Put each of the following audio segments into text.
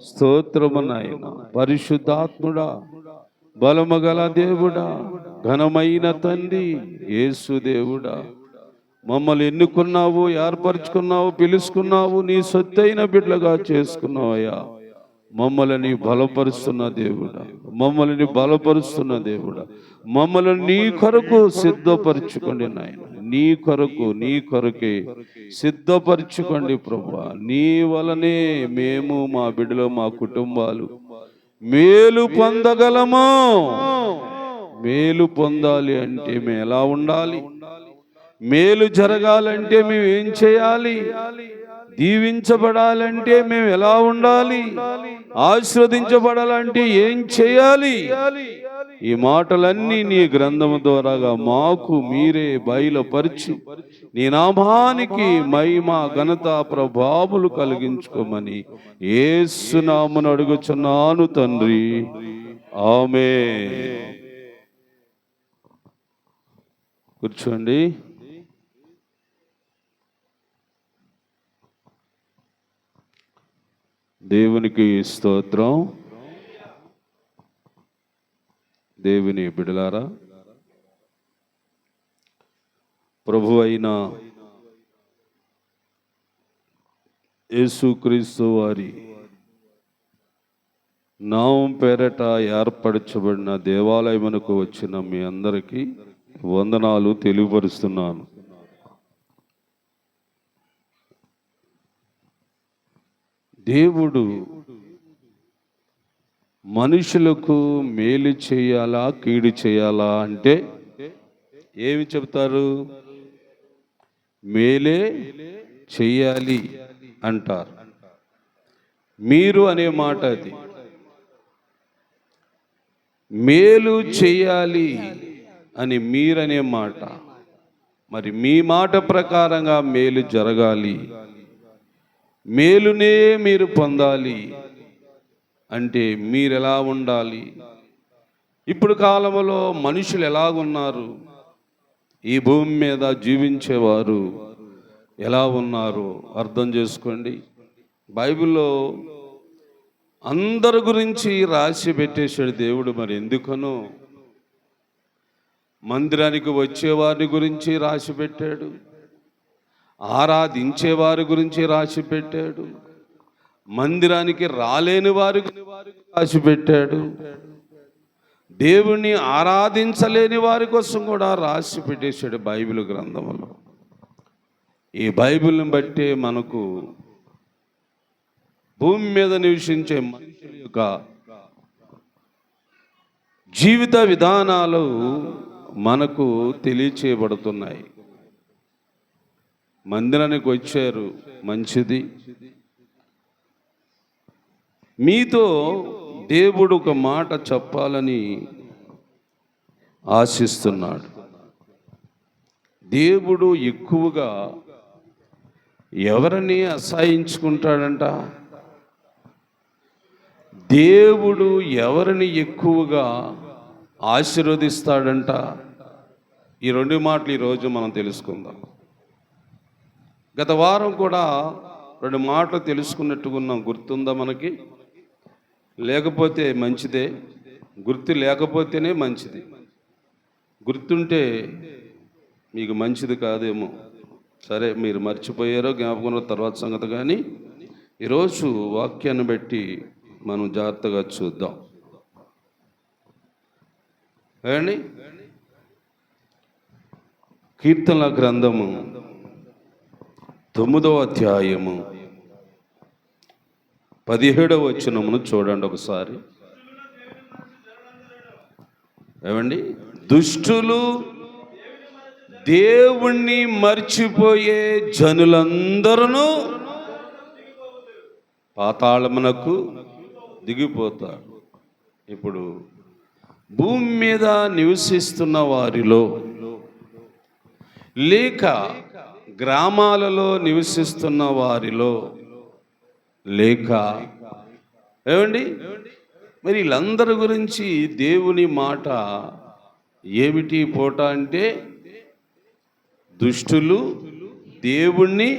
స్తోత్రము నాయన. పరిశుద్ధాత్ముడా, బలముగల దేవుడా, ఘనమైన తండ్రి, యేసు దేవుడా, మమ్మల్ని ఎన్నుకున్నావు, ఏర్పరచుకున్నావు, పిలుచుకున్నావు, నీ సొత్తైన బిడ్డలుగా చేసుకున్నావయ్యా. మమ్మల్ని బలపరుస్తున్న దేవుడా, మమ్మల్ని బలపరుస్తున్న దేవుడా, మమ్మల్ని నీ కొరకు సిద్ధపరచుకోండి నాయన. నీ కొరకే సిద్ధపరచుకోండి ప్రభువా. నీ వలనే మేము, మా బిడ్డలు, మా కుటుంబాలు మేలు పొందగలము. మేలు పొందాలి అంటే మేము ఎలా ఉండాలి? మేలు జరగాలంటే మేము ఏం చేయాలి? దీవించబడాలంటే మేము ఎలా ఉండాలి? ఆశీర్వదించబడాలంటే ఏం చేయాలి? ఈ మాటలన్నీ నీ గ్రంథము ద్వారాగా మాకు మీరే బయలుపరిచి నీ నామానికి మహిమ, ఘనత, ప్రభావములు కలిగించుకోమని యేసు నామమున అడుగుచున్నాను తండ్రి, ఆమేన్. కూర్చోండి. దేవునికి స్తోత్రం. దేవుని బిడలారా, ప్రభు అయిన యేసుక్రీస్తు వారి నామం పేరట ఏర్పరచబడిన దేవాలయమునకు వచ్చిన మీ అందరికీ వందనాలు తెలియపరుస్తున్నాను. దేవుడు మనుషులకు మేలు చేయాలా, కీడు చేయాలా అంటే ఏమి చెప్తారు? మేలే చెయ్యాలి అంటారు. మీరు అనే మాట అది. మేలు చెయ్యాలి అని మీరనే మాట. మరి మీ మాట ప్రకారంగా మేలు జరగాలి, మేలునే మీరు పొందాలి అంటే మీరు ఎలా ఉండాలి? ఇప్పుడు కాలంలో మనుషులు ఎలాగున్నారు, ఈ భూమి మీద జీవించేవారు ఎలా ఉన్నారో అర్థం చేసుకోండి. బైబిల్లో అందరి గురించి రాసి పెట్టేశాడు దేవుడు. మరి ఎందుకనో మందిరానికి వచ్చేవారి గురించి రాసి పెట్టాడు, ఆరాధించేవారి గురించి రాసి పెట్టాడు, మందిరానికి రాలేని వారి రాసి పెట్టాడు, దేవుణ్ణి ఆరాధించలేని వారి కోసం కూడా రాసి పెట్టేశాడు బైబిల్ గ్రంథంలో. ఈ బైబిల్ని బట్టే మనకు భూమి మీద నివసించే మనుషుల యొక్క జీవిత విధానాలు మనకు తెలియచేయబడుతున్నాయి. మందిరానికి వచ్చారు, మంచిది. మీతో దేవుడు ఒక మాట చెప్పాలని ఆశిస్తున్నాడు. దేవుడు ఎక్కువగా ఎవరిని అసహించుకుంటాడంట? దేవుడు ఎవరిని ఎక్కువగా ఆశీర్వదిస్తాడంట? ఈ రెండు మాటలు ఈరోజు మనం తెలుసుకుందాం. గత వారం కూడా రెండు మాటలు తెలుసుకున్నట్టుకున్నాం. గుర్తుందా మనకి? లేకపోతే మంచిదే, గుర్తు లేకపోతేనే మంచిది. గుర్తుంటే మీకు మంచిది కాదేమో. సరే, మీరు మర్చిపోయారో జ్ఞాపకం తర్వాత సంగతి. కానీ ఈరోజు వాక్యాన్ని బట్టి మనం జాగ్రత్తగా చూద్దాం. ఏమండి? కీర్తనల గ్రంథము 9వ అధ్యాయము 17వ వచనమును చూడండి ఒకసారి. ఏమండి? దుష్టులు దేవుణ్ణి మర్చిపోయే జనులందరూ పాతాళమునకు దిగిపోతారు. ఇప్పుడు భూమి మీద నివసిస్తున్న వారిలో, లేక గ్రామాలలో నివసిస్తున్న వారిలో, లేక ఏమండి మరి వీళ్ళందరి గురించి దేవుని మాట ఏమిటి పూట అంటే, దుష్టులు దేవుణ్ణి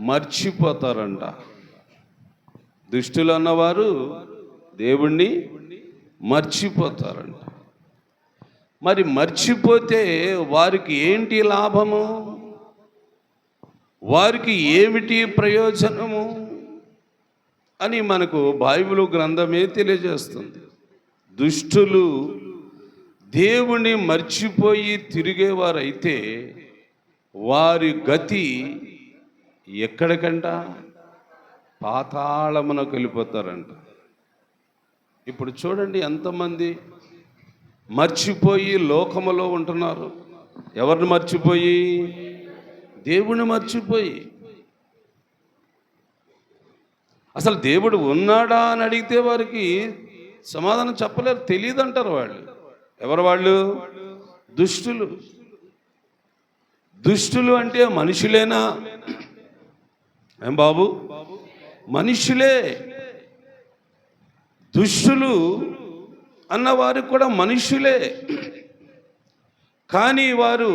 మర్చిపోతారంట. దుష్టులు అన్నవారు దేవుణ్ణి మర్చిపోతారంట. మరి మర్చిపోతే వారికి ఏంటి లాభము? వారికి ఏమిటి ప్రయోజనము అని మనకు బైబిల్ గ్రంథమే తెలియజేస్తుంది. దుష్టులు దేవుణ్ణి మర్చిపోయి తిరిగేవారైతే వారి గతి ఎక్కడికంట? పాతాళమునకు వెళ్ళిపోతారంట. ఇప్పుడు చూడండి, ఎంతమంది మర్చిపోయి లోకములో ఉంటున్నారు. ఎవరిని మర్చిపోయి? దేవుణ్ణి మర్చిపోయి. అసలు దేవుడు ఉన్నాడా అని అడిగితే వారికి సమాధానం చెప్పలేరు, తెలియదు అంటారు వాళ్ళు. ఎవరు వాళ్ళు? దుష్టులు. దుష్టులు అంటే మనుషులేనా? ఏం బాబు, మనుషులే. దుష్టులు అన్నవారు కూడా మనుషులే. కానీ వారు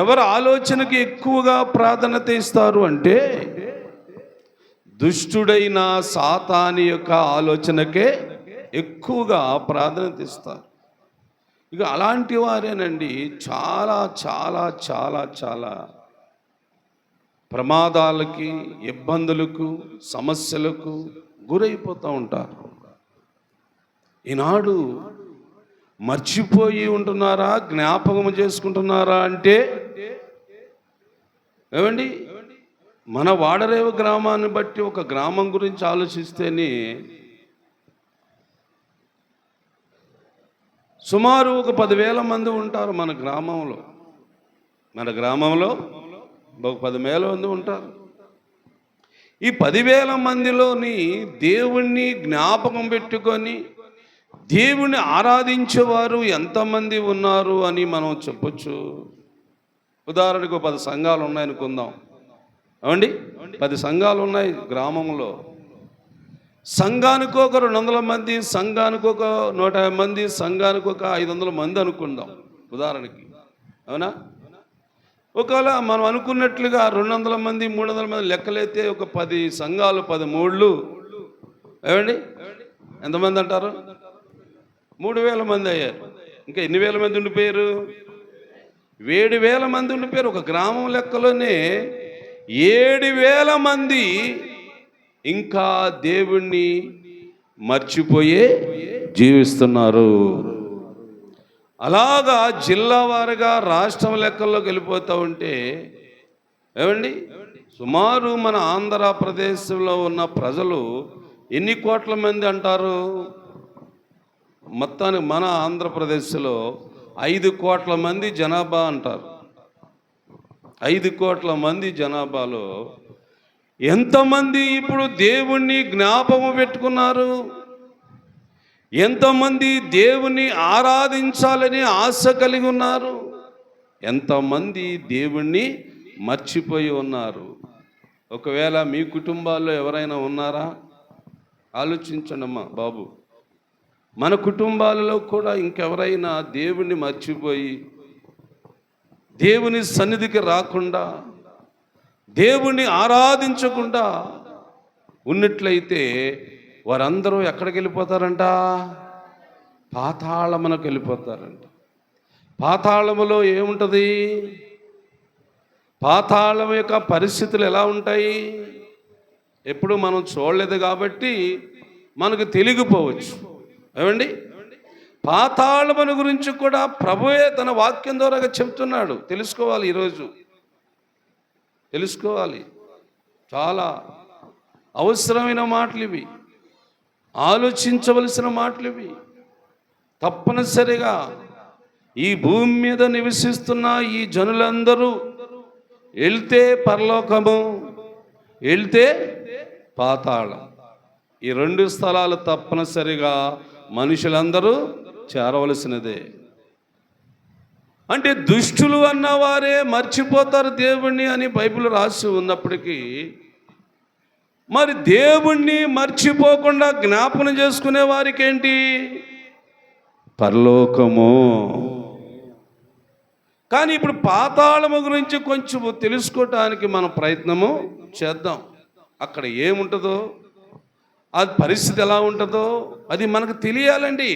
ఎవరి ఆలోచనకి ఎక్కువగా ప్రాధాన్యత ఇస్తారు అంటే దుష్టుడైన సాతాను యొక్క ఆలోచనకే ఎక్కువగా ప్రాధాన్యత ఇస్తారు. ఇక అలాంటి వారేనండి చాలా చాలా చాలా చాలా ప్రమాదాలకి, ఇబ్బందులకు, సమస్యలకు గురైపోతూ ఉంటారు. ఈనాడు మర్చిపోయి ఉంటున్నారా, జ్ఞాపకం చేసుకుంటున్నారా అంటే ఏమండి, మన వాడరేవు గ్రామాన్ని బట్టి ఒక గ్రామం గురించి ఆలోచిస్తేనే సుమారు ఒక 10,000 మంది ఉంటారు మన గ్రామంలో. మన గ్రామంలో ఒక 10,000 మంది ఉంటారు. ఈ 10,000 మందిలోని దేవుణ్ణి జ్ఞాపకం పెట్టుకొని దేవుణ్ణి ఆరాధించేవారు ఎంతమంది ఉన్నారు అని మనం చెప్పొచ్చు. ఉదాహరణకు 10 సంఘాలు ఉన్నాయనుకుందాం. అవండి, 10 సంఘాలు ఉన్నాయి గ్రామంలో. సంఘానికి ఒక 200 మంది, సంఘానికి ఒక 150 మంది, సంఘానికి ఒక 500 మంది అనుకుందాం ఉదాహరణకి. అవునా? ఒకవేళ మనం అనుకున్నట్లుగా 200 మంది, 300 మంది లెక్కలైతే ఒక 10 సంఘాలు, 10 మూళ్ళు ఏమండి ఎంతమంది అంటారు? 3,000 మంది అయ్యారు. ఇంకా ఎన్ని వేల మంది ఉండిపోయారు? 7,000 మంది ఉండిపోయారు. ఒక గ్రామం లెక్కలోనే 7,000 మంది ఇంకా దేవుణ్ణి మర్చిపోయే జీవిస్తున్నారు. అలాగా జిల్లా వారుగా రాష్ట్రం లెక్కల్లోకి వెళ్ళిపోతూ ఉంటే ఏమండి, సుమారు మన ఆంధ్రప్రదేశ్లో ఉన్న ప్రజలు ఎన్ని కోట్ల మంది అంటారు? మొత్తానికి మన ఆంధ్రప్రదేశ్లో 5 కోట్ల మంది జనాభా అంటారు. 5 కోట్ల మంది జనాభాలో ఎంతమంది ఇప్పుడు దేవుణ్ణి జ్ఞాపకం పెట్టుకున్నారు? ఎంతమంది దేవుణ్ణి ఆరాధించాలని ఆశ కలిగి ఉన్నారు? ఎంతమంది దేవుణ్ణి మర్చిపోయి ఉన్నారు? ఒకవేళ మీ కుటుంబాల్లో ఎవరైనా ఉన్నారా? ఆలోచించండి అమ్మా బాబు. మన కుటుంబాలలో కూడా ఇంకెవరైనా దేవుణ్ణి మర్చిపోయి దేవుని సన్నిధికి రాకుండా, దేవుణ్ణి ఆరాధించకుండా ఉన్నట్లయితే వారందరూ ఎక్కడికి వెళ్ళిపోతారంట? పాతాళమునకు వెళ్ళిపోతారంట. పాతాళములో ఏముంటుంది? పాతాళం యొక్క పరిస్థితులు ఎలా ఉంటాయి? ఎప్పుడు మనం చూడలేదు కాబట్టి మనకు తెలియకపోవచ్చు. ఏమండి, పాతాళమును గురించి కూడా ప్రభువే తన వాక్యం ద్వారా చెప్తున్నాడు. తెలుసుకోవాలి, ఈరోజు తెలుసుకోవాలి. చాలా అవసరమైన మాటలు ఇవి, ఆలోచించవలసిన మాటలు ఇవి. తప్పనిసరిగా ఈ భూమి మీద నివసిస్తున్న ఈ జనులందరూ వెళ్తే పరలోకము, వెళ్తే పాతాళం, ఈ 2 స్థలాలు తప్పనిసరిగా మనుషులందరూ చేరవలసినదే. అంటే దుష్టులు అన్నవారే మర్చిపోతారు దేవుణ్ణి అని బైబిల్ రాసి ఉన్నప్పటికీ, మరి దేవుణ్ణి మర్చిపోకుండా జ్ఞాపకం చేసుకునే వారికి ఏంటి? పరలోకము. కానీ ఇప్పుడు పాతాళము గురించి కొంచెం తెలుసుకోవటానికి మనం ప్రయత్నము చేద్దాం. అక్కడ ఏముంటుందో ఆ పరిస్థితి ఎలా ఉంటుందో అది మనకు తెలియాలండి.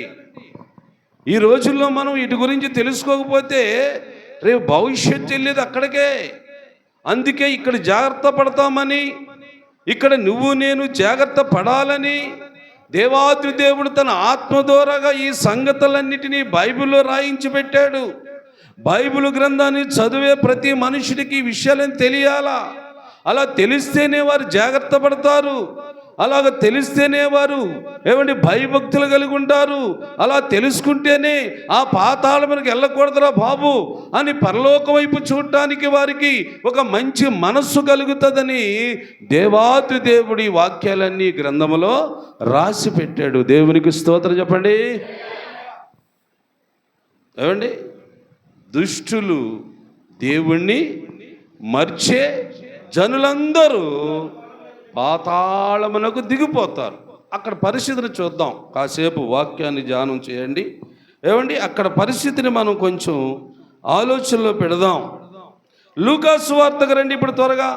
ఈ రోజుల్లో మనం వీటి గురించి తెలుసుకోకపోతే రేపు భవిష్యత్తు వెళ్ళేది అక్కడికే. అందుకే ఇక్కడ జాగ్రత్త పడతామని, ఇక్కడ నువ్వు నేను జాగ్రత్త పడాలని దేవాది దేవుడు తన ఆత్మ ద్వారాగా ఈ సంగతులన్నిటినీ బైబిల్లో రాయించి పెట్టాడు. బైబిల్ గ్రంథాన్ని చదివే ప్రతి మనుషుడికి ఈ విషయాలను తెలియాలా. అలా తెలిస్తేనే వారు జాగ్రత్త పడతారు. అలాగ తెలిస్తేనే వారు భయభక్తులు కలిగి ఉంటారు. అలా తెలుసుకుంటేనే ఆ పాతాళమునకు వెళ్ళకూడదురా బాబు అని పరలోకం వైపు చూడటానికి వారికి ఒక మంచి మనస్సు కలుగుతుందని దేవాది దేవుడి వాక్యాలన్నీ గ్రంథములో రాసి పెట్టాడు. దేవునికి స్తోత్రం చెప్పండి. దుష్టులు దేవుణ్ణి మర్చే జనులందరూ పాతాళమునకు దిగిపోతారు. అక్కడ పరిస్థితిని చూద్దాం. కాసేపు వాక్యాన్ని ధ్యానం చేయండి. అక్కడ పరిస్థితిని మనం కొంచెం ఆలోచనలో పెడదాం. లూకా సువార్తకు రండి. ఇప్పుడు త్వరగా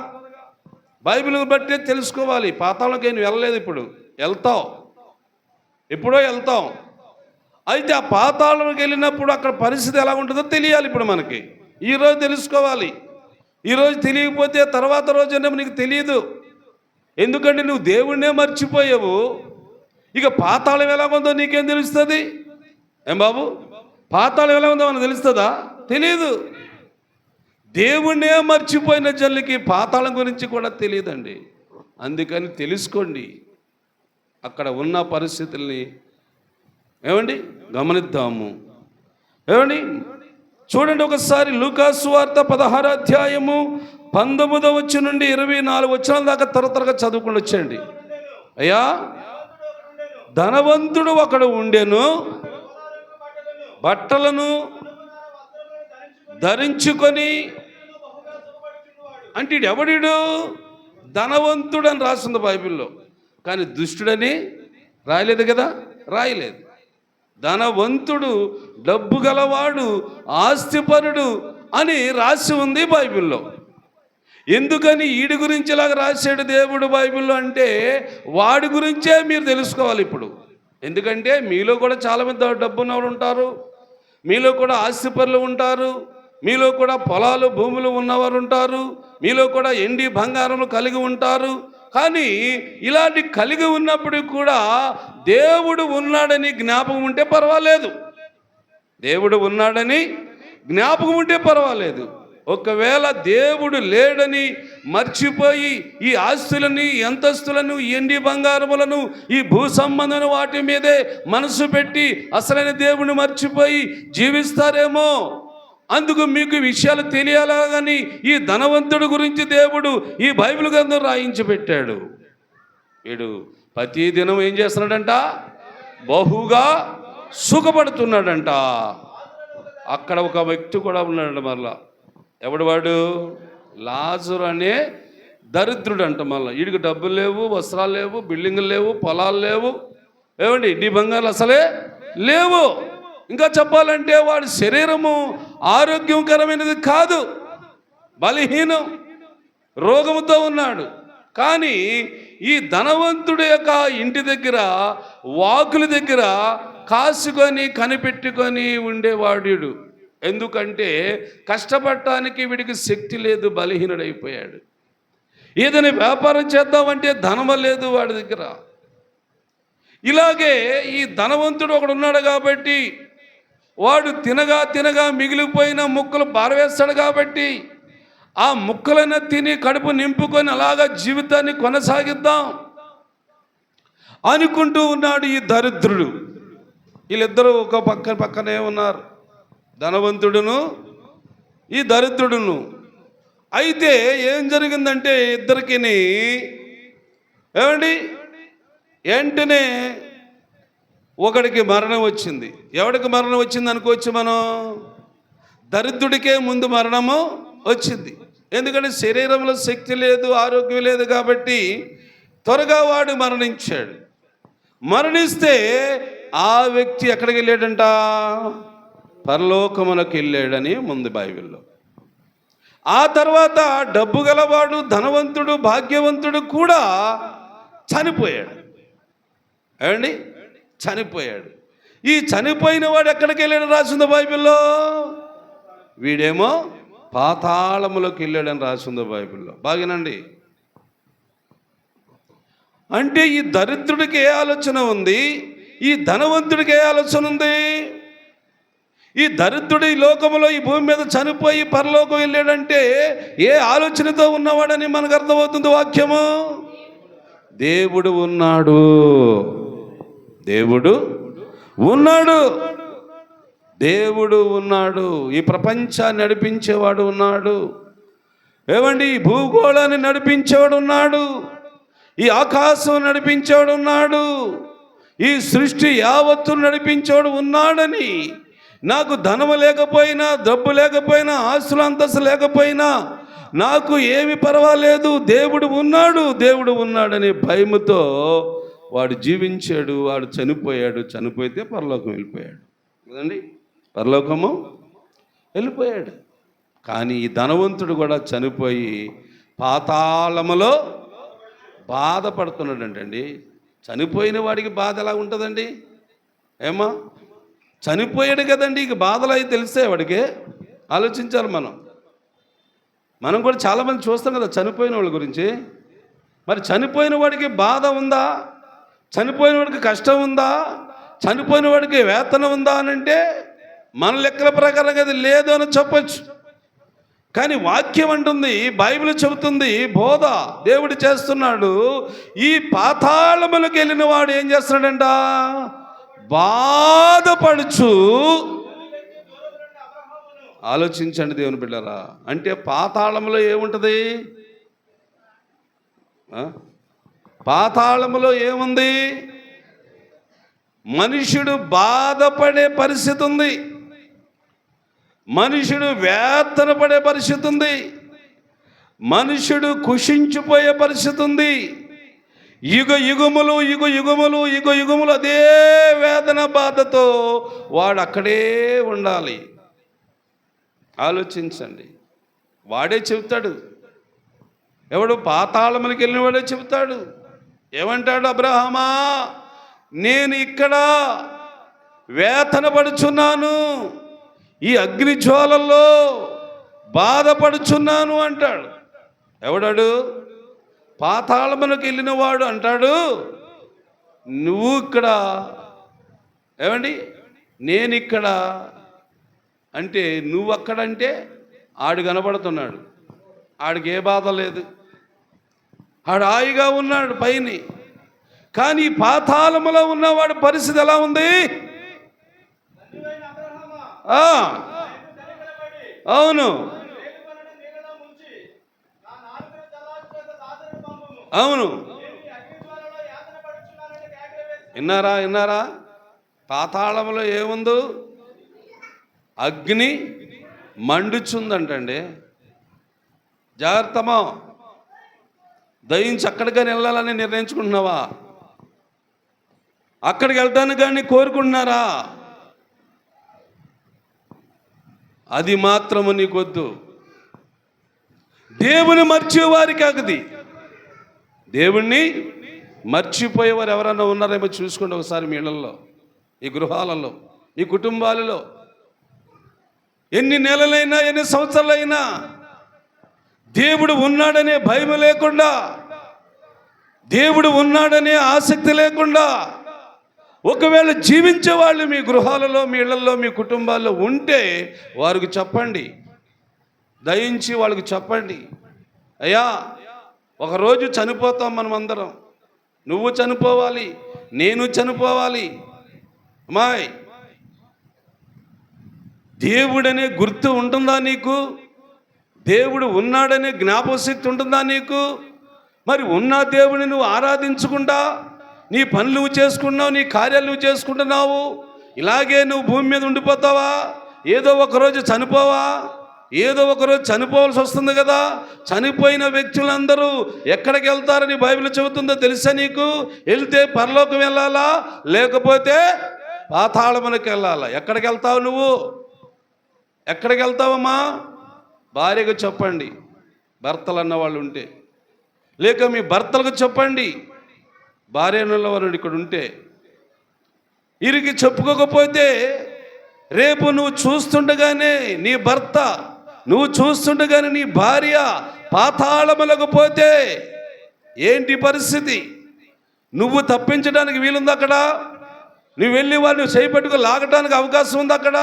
బైబిల్ బట్టి తెలుసుకోవాలి. పాతాళంకి నేను వెళ్ళలేదు, ఇప్పుడు వెళ్తావు, ఎప్పుడో వెళ్తాం. అయితే ఆ పాతాళంకి వెళ్ళినప్పుడు అక్కడ పరిస్థితి ఎలా ఉంటుందో తెలియాలి. ఇప్పుడు మనకి ఈరోజు తెలుసుకోవాలి. ఈరోజు తెలియకపోతే తర్వాత రోజు నీకు తెలియదు. ఎందుకంటే నువ్వు దేవుణ్ణే మర్చిపోయావు. ఇక పాతాళం ఎలా ఉందో నీకేం తెలుస్తుంది? ఏం బాబు, పాతాళం ఎలా ఉందో మనకు తెలుస్తుందా? తెలియదు. దేవుణ్ణే మర్చిపోయిన జనులకి పాతాళం గురించి కూడా తెలియదండి. అందుకని తెలుసుకోండి. అక్కడ ఉన్న పరిస్థితుల్ని గమనిద్దాము. చూడండి ఒకసారి లూకా సువార్త 16వ అధ్యాయము 19వ వచనం నుండి 24 వచనాల దాకా త్వరగా చదువుకుని వచ్చేయండి. అయ్యా, ధనవంతుడు ఒకడు ఉండెను, బట్టలను ధరించుకొని. అంటే ఎవడు? ధనవంతుడు అని రాస్తుంది బైబిల్లో, కానీ దుష్టుడని రాయలేదు కదా, రాయలేదు. ధనవంతుడు, డబ్బు గలవాడు, ఆస్తిపరుడు అని రాసి ఉంది బైబిల్లో. ఎందుకని వీడి గురించి ఇలాగ రాశాడు దేవుడు బైబిల్లో అంటే వాడి గురించే మీరు తెలుసుకోవాలి ఇప్పుడు. ఎందుకంటే మీలో కూడా చాలామంది డబ్బున్న వాళ్ళు ఉంటారు, మీలో కూడా ఆస్తిపరులు ఉంటారు, మీలో కూడా పొలాలు భూములు ఉన్నవారు ఉంటారు, మీలో కూడా ఎండి బంగారములు కలిగి ఉంటారు. కానీ ఇలాంటి కలిగి ఉన్నప్పుడు కూడా దేవుడు ఉన్నాడని జ్ఞాపకం ఉంటే పర్వాలేదు. దేవుడు ఉన్నాడని జ్ఞాపకం ఉంటే పర్వాలేదు. ఒకవేళ దేవుడు లేడని మర్చిపోయి ఈ ఆస్తులని, అంతస్తులను, ఎండి బంగారములను, ఈ భూ సంబంధమైన వాటి మీదే మనసు పెట్టి అసలైన దేవుడిని మర్చిపోయి జీవిస్తారేమో. అందుకు మీకు విషయాలు తెలియాలని ఈ ధనవంతుడి గురించి దేవుడు ఈ బైబిల్ గ్రంథం రాయించి పెట్టాడు. వీడు ప్రతి దినం ఏం చేస్తున్నాడంట? బహుగా సుఖపడుతున్నాడంట. అక్కడ ఒక వ్యక్తి కూడా ఉన్నాడంట. మరలా ఎవడు వాడు? లాజరు అనే దరిద్రుడు అంట. మళ్ళీ వీడికి డబ్బులు లేవు, వస్త్రాలు లేవు, బిల్డింగులు లేవు, పొలాలు లేవు, ఇంటి బంగారాలు అసలే లేవు. ఇంకా చెప్పాలంటే వాడి శరీరము ఆరోగ్యకరమైనది కాదు, బలహీనం, రోగముతో ఉన్నాడు. కానీ ఈ ధనవంతుడి యొక్క ఇంటి దగ్గర, వాకుల దగ్గర కాసుకొని కనిపెట్టుకొని ఉండేవాడు. ఎందుకంటే కష్టపడటానికి వీడికి శక్తి లేదు, బలహీనుడైపోయాడు. ఏదైనా వ్యాపారం చేద్దామంటే ధనము లేదు వాడి దగ్గర. ఇలాగే ఈ ధనవంతుడు ఒకడు ఉన్నాడు కాబట్టి వాడు తినగా మిగిలిపోయిన ముక్కలు పారవేస్తాడు కాబట్టి ఆ ముక్కలైనా తిని కడుపు నింపుకొని అలాగా జీవితాన్ని కొనసాగిద్దాం అనుకుంటూ ఉన్నాడు ఈ దరిద్రుడు. వీళ్ళిద్దరూ ఒక పక్కనే ఉన్నారు, ధనవంతుడును ఈ దరిద్రుడును. అయితే ఏం జరిగిందంటే ఇద్దరికి వెంటనే ఒకడికి మరణం వచ్చింది. ఎవడికి మరణం వచ్చింది అనుకోవచ్చు మనం? దరిద్రుడికే ముందు మరణము వచ్చింది. ఎందుకంటే శరీరంలో శక్తి లేదు, ఆరోగ్యం లేదు కాబట్టి త్వరగా వాడు మరణించాడు. మరణిస్తే ఆ వ్యక్తి ఎక్కడికి వెళ్ళాడంట? పరలోకమునకు వెళ్ళాడని ముందు బైబిల్లో. ఆ తర్వాత డబ్బు గలవాడు, ధనవంతుడు, భాగ్యవంతుడు కూడా చనిపోయాడు. ఏమండి? చనిపోయాడు. ఈ చనిపోయిన వాడు ఎక్కడికి వెళ్ళాడు రాసింది బైబిల్లో? వీడేమో పాతాళములోకి వెళ్ళాడని రాసింది బైబిల్లో. బాగానండి. అంటే ఈ దరిద్రుడికి ఏ ఆలోచన ఉంది? ఈ ధనవంతుడికి ఏ ఆలోచన ఉంది? ఈ దరిద్రుడు ఈ లోకంలో ఈ భూమి మీద చనిపోయి పరలోకం వెళ్ళాడంటే ఏ ఆలోచనతో ఉన్నవాడని మనకు అర్థమవుతుంది వాక్యము. దేవుడు ఉన్నాడు, దేవుడు ఉన్నాడు, దేవుడు ఉన్నాడు. ఈ ప్రపంచాన్ని నడిపించేవాడు ఉన్నాడు. ఏమండి? ఈ భూగోళాన్ని నడిపించేవాడు ఉన్నాడు, ఈ ఆకాశం నడిపించేవాడు ఉన్నాడు, ఈ సృష్టి యావత్తు నడిపించేవాడు ఉన్నాడని, నాకు ధనము లేకపోయినా, డబ్బు లేకపోయినా, ఆస్తులు అంతస్తు లేకపోయినా నాకు ఏమి పర్వాలేదు, దేవుడు ఉన్నాడు, దేవుడు ఉన్నాడని భయముతో వాడు జీవించాడు. వాడు చనిపోయాడు. చనిపోతే పరలోకం వెళ్ళిపోయాడు కదండి. పరలోకము వెళ్ళిపోయాడు. కానీ ఈ ధనవంతుడు కూడా చనిపోయి పాతాళములో బాధపడుతున్నాడంటండి. చనిపోయిన వాడికి బాధ ఎలా ఉంటుందండి? ఏమా, చనిపోయాడు కదండి, ఇక బాధలు అవి తెలిసే వాడికి. ఆలోచించాలి మనం కూడా చాలామంది చూస్తాం కదా చనిపోయిన వాళ్ళ గురించి. మరి చనిపోయిన వాడికి బాధ ఉందా? చనిపోయిన వాడికి కష్టం ఉందా? చనిపోయిన వాడికి వేతనం ఉందా అని అంటే మన లెక్కల ప్రకారం అది లేదు అని చెప్పచ్చు. కానీ వాక్యం అంటుంది, బైబిల్ చెబుతుంది, బోధ దేవుడు చేస్తున్నాడు. ఈ పాతాళములకు వెళ్ళిన వాడు ఏం చేస్తున్నాడంట? బాధపడుచు. ఆలోచించండి దేవుని బిడ్డలారా. అంటే పాతాళములో ఏముంటుంది? పాతాళములో ఏముంది? మనుషుడు బాధపడే పరిస్థితి ఉంది, మనుషుడు వేదన పడే పరిస్థితి ఉంది, మనుషుడు కుషించిపోయే పరిస్థితి ఉంది. యుగ యుగములు అదే వేదన బాధతో వాడు అక్కడే ఉండాలి. ఆలోచించండి. వాడే చెబుతాడు, ఎవడు పాతాళములకు వెళ్ళిన వాడే చెబుతాడు. ఏమంటాడు? అబ్రహామా, నేను ఇక్కడ వేదన పడుచున్నాను, ఈ అగ్నిజ్వాలల్లో బాధపడుచున్నాను అంటాడు. ఎవడాడు? పాతాళములకు వెళ్ళిన వాడు అంటాడు, నువ్వు ఇక్కడ ఏమండి, నేను ఇక్కడ అంటే నువ్వు అక్కడంటే ఆడు కనబడుతున్నాడు, ఆడికి ఏ బాధ లేదు, ఆడు హాయిగా ఉన్నాడు పైని. కానీ పాతాళములో ఉన్నవాడి పరిస్థితి ఎలా ఉంది? అవును, అవును. విన్నారా? పాతాళంలో ఏముందో? అగ్ని మండుచుందంటండి. జాగ్రత్తమా. దయించి అక్కడికని వెళ్ళాలని నిర్ణయించుకుంటున్నావా? అక్కడికి వెళ్తాను కానీ కోరుకుంటున్నారా? అది మాత్రము నీకొద్దు. దేవుని మర్చిపోయేవారికి అగది. దేవుణ్ణి మర్చిపోయేవారు ఎవరన్నా ఉన్నారేమో చూసుకోండి ఒకసారి. మీ ఇళ్లలో, ఈ గృహాలలో, ఈ కుటుంబాలలో ఎన్ని నెలలైనా, ఎన్ని సంవత్సరాలైనా దేవుడు ఉన్నాడనే భయం లేకుండా, దేవుడు ఉన్నాడనే ఆసక్తి లేకుండా ఒకవేళ జీవించే వాళ్ళు మీ గృహాలలో, మీ ఇళ్లలో, మీ కుటుంబాల్లో ఉంటే వారికి చెప్పండి, దయించి వాళ్ళకి చెప్పండి, అయ్యా ఒకరోజు చనిపోతాం మనం అందరం. నువ్వు చనిపోవాలి, నేను చనిపోవాలి. అమ్మాయి, దేవుడనే గుర్తు ఉంటుందా నీకు? దేవుడు ఉన్నాడనే జ్ఞాపకశక్తి ఉంటుందా నీకు? మరి ఉన్న దేవుడిని నువ్వు ఆరాధించకుండా నీ పనులు నువ్వు చేసుకున్నావు, నీ కార్యాలు నువ్వు చేసుకుంటున్నావు. ఇలాగే నువ్వు భూమి మీద ఉండిపోతావా? ఏదో ఒకరోజు చనిపోవా? ఏదో ఒకరోజు చనిపోవాల్సి వస్తుంది కదా. చనిపోయిన వ్యక్తులందరూ ఎక్కడికి వెళ్తారని బైబిల్ చెబుతుందో తెలుసా నీకు? వెళ్తే పరలోకం వెళ్ళాలా, లేకపోతే పాతాళమునకు వెళ్ళాలా? ఎక్కడికి వెళ్తావు నువ్వు? ఎక్కడికి వెళ్తావమ్మా? భార్యకు చెప్పండి, భర్తలు అన్నవాళ్ళు ఉంటే. లేక మీ భర్తలకు చెప్పండి, భార్య అన్నవారు ఇక్కడ ఉంటే. ఇరికి చెప్పుకోకపోతే రేపు నువ్వు చూస్తుండగానే నీ భర్త, నువ్వు చూస్తుండగానే నీ భార్య పాతాళములకు పోతే ఏంటి పరిస్థితి? నువ్వు తప్పించడానికి వీలుంది అక్కడ? నువ్వు వెళ్ళి వాడిని చేపట్టుకు లాగడానికి అవకాశం ఉంది అక్కడ?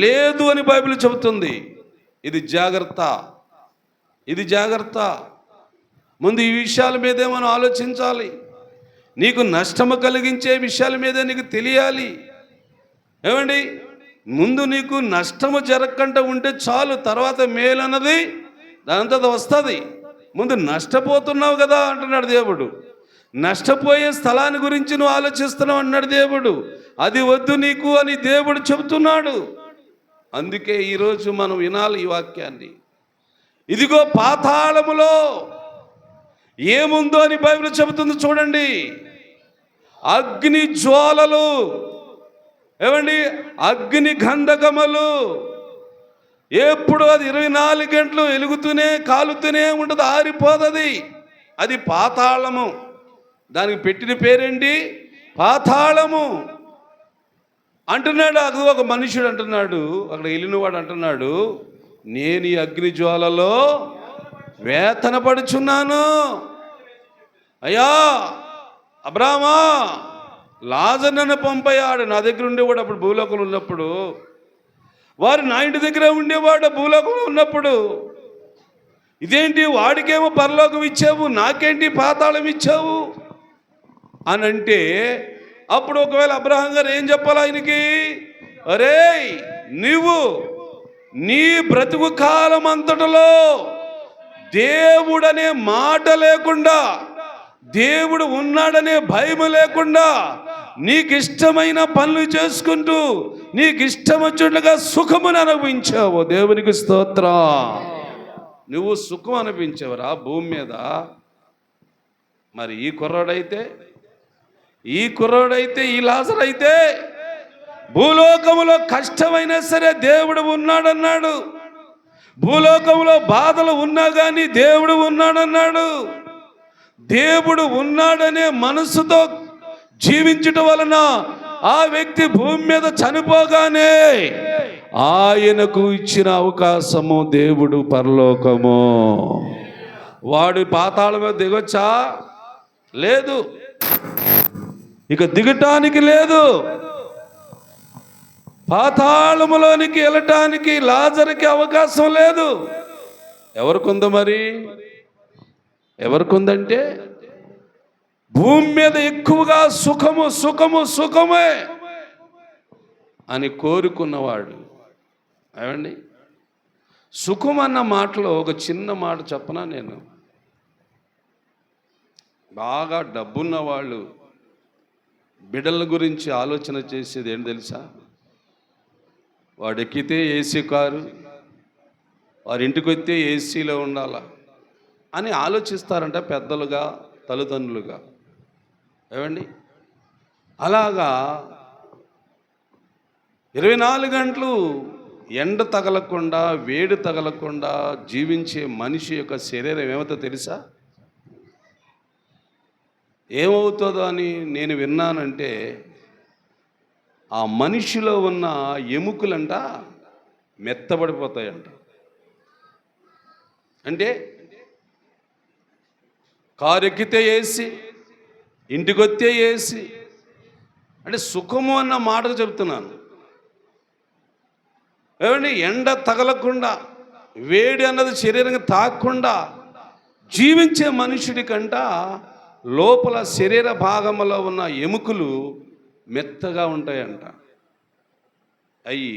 లేదు అని బైబిల్ చెబుతుంది. ఇది జాగ్రత్త, ఇది జాగ్రత్త. ముందు ఈ విషయాల మీదే మనం ఆలోచించాలి. నీకు నష్టము కలిగించే విషయాల మీదే నీకు తెలియాలి. ఏమండి, ముందు నీకు నష్టము జరగకుండా ఉంటే చాలు, తర్వాత మేలు అన్నది దానంతా వస్తుంది. ముందు నష్టపోతున్నావు కదా అంటున్నాడు దేవుడు. నష్టపోయే స్థలాన్ని గురించి నువ్వు ఆలోచిస్తున్నావు అన్నాడు దేవుడు. అది వద్దు నీకు అని దేవుడు చెబుతున్నాడు. అందుకే ఈరోజు మనం వినాలి ఈ వాక్యాన్ని. ఇదిగో పాతాళములో ఏముందో అని బైబిల్ చెబుతుంది చూడండి. అగ్ని జ్వాలలు, ఏమండి, అగ్ని గంధకములు. ఎప్పుడు అది 24 గంటలు వెలుగుతూనే కాలుతూనే ఉంటుంది, ఆరిపోతుంది. అది పాతాళము. దానికి పెట్టిన పేరేంటి? పాతాళము అంటున్నాడు. అది ఒక మనుషుడు అంటున్నాడు, అక్కడ వెళ్ళినవాడు అంటున్నాడు, నేను ఈ అగ్ని జ్వాలలో వేతన పడుచున్నాను. అయ్యా అబ్రామా, లాజరును పంపయ్యాడు. నా దగ్గర ఉండేవాడు అప్పుడు భూలోకంలో ఉన్నప్పుడు, వారు నా ఇంటి దగ్గర ఉండేవాడు భూలోకంలో ఉన్నప్పుడు. ఇదేంటి, వాడికేమో పరలోకం ఇచ్చావు, నాకేంటి పాతాళం ఇచ్చావు అని అంటే, అప్పుడు ఒకవేళ అబ్రహాం గారు ఏం చెప్పాలి ఆయనకి? అరే, నీవు నీ బ్రతుకు కాలం అంతటిలో దేవుడనే మాట లేకుండా, దేవుడు ఉన్నాడనే భయం లేకుండా, నీకు ఇష్టమైన పనులు చేసుకుంటూ నీకు ఇష్టం వచ్చినట్లుగా సుఖమును అనుభవించావు. దేవునికి స్తోత్రం. నువ్వు సుఖం అనిపించావురా భూమి మీద. మరి ఈ కుర్రాడైతే ఈ లాజరు అయితే భూలోకములో కష్టమైనా సరే దేవుడు ఉన్నాడన్నాడు. భూలోకంలో బాధలు ఉన్నా కానీ దేవుడు ఉన్నాడన్నాడు. దేవుడు ఉన్నాడనే మనసుతో జీవించటం వలన ఆ వ్యక్తి భూమి మీద చనిపోగానే ఆయనకు ఇచ్చిన అవకాశము దేవుడు పరలోకము. వాడు పాతాళం మీద దిగొచ్చా? లేదు, ఇక దిగటానికి లేదు. పాతాళములోనికి వెళ్ళటానికి లాజరుకి అవకాశం లేదు. ఎవరికుందో మరి? ఎవరికుందంటే భూమి మీద ఎక్కువగా సుఖమే అని కోరుకున్నవాడు. ఏమండి, సుఖం అన్న మాటలో ఒక చిన్న మాట చెప్పనా నేను? బాగా డబ్బున్న వాళ్ళు బిడ్డల గురించి ఆలోచన చేసేది ఏంటి తెలుసా? వాడు ఎక్కితే ఏసీ కారు, వారి ఇంటికి వస్తే ఏసీలో ఉండాలా అని ఆలోచిస్తారంట పెద్దలుగా, తల్లిదండ్రులుగా. ఏమండి, అలాగా 24 గంటలు ఎండ తగలకుండా, వేడి తగలకుండా జీవించే మనిషి యొక్క శరీరం ఏమవుతుందో తెలుసా? ఏమవుతుందో అని నేను విన్నానంటే, ఆ మనిషిలో ఉన్న ఎముకలంట మెత్తబడిపోతాయంట. అంటే కారు ఎక్కితే ఏసీ, ఇంటికొస్తే ఏసీ. అంటే సుఖము అన్న మాటకు చెప్తున్నాను. ఏమండి, ఎండ తగలకుండా, వేడి అన్నది శరీరానికి తాకకుండా జీవించే మనుషుడి కంట లోపల శరీర భాగంలో ఉన్న ఎముకలు మెత్తగా ఉంటాయంట. అవి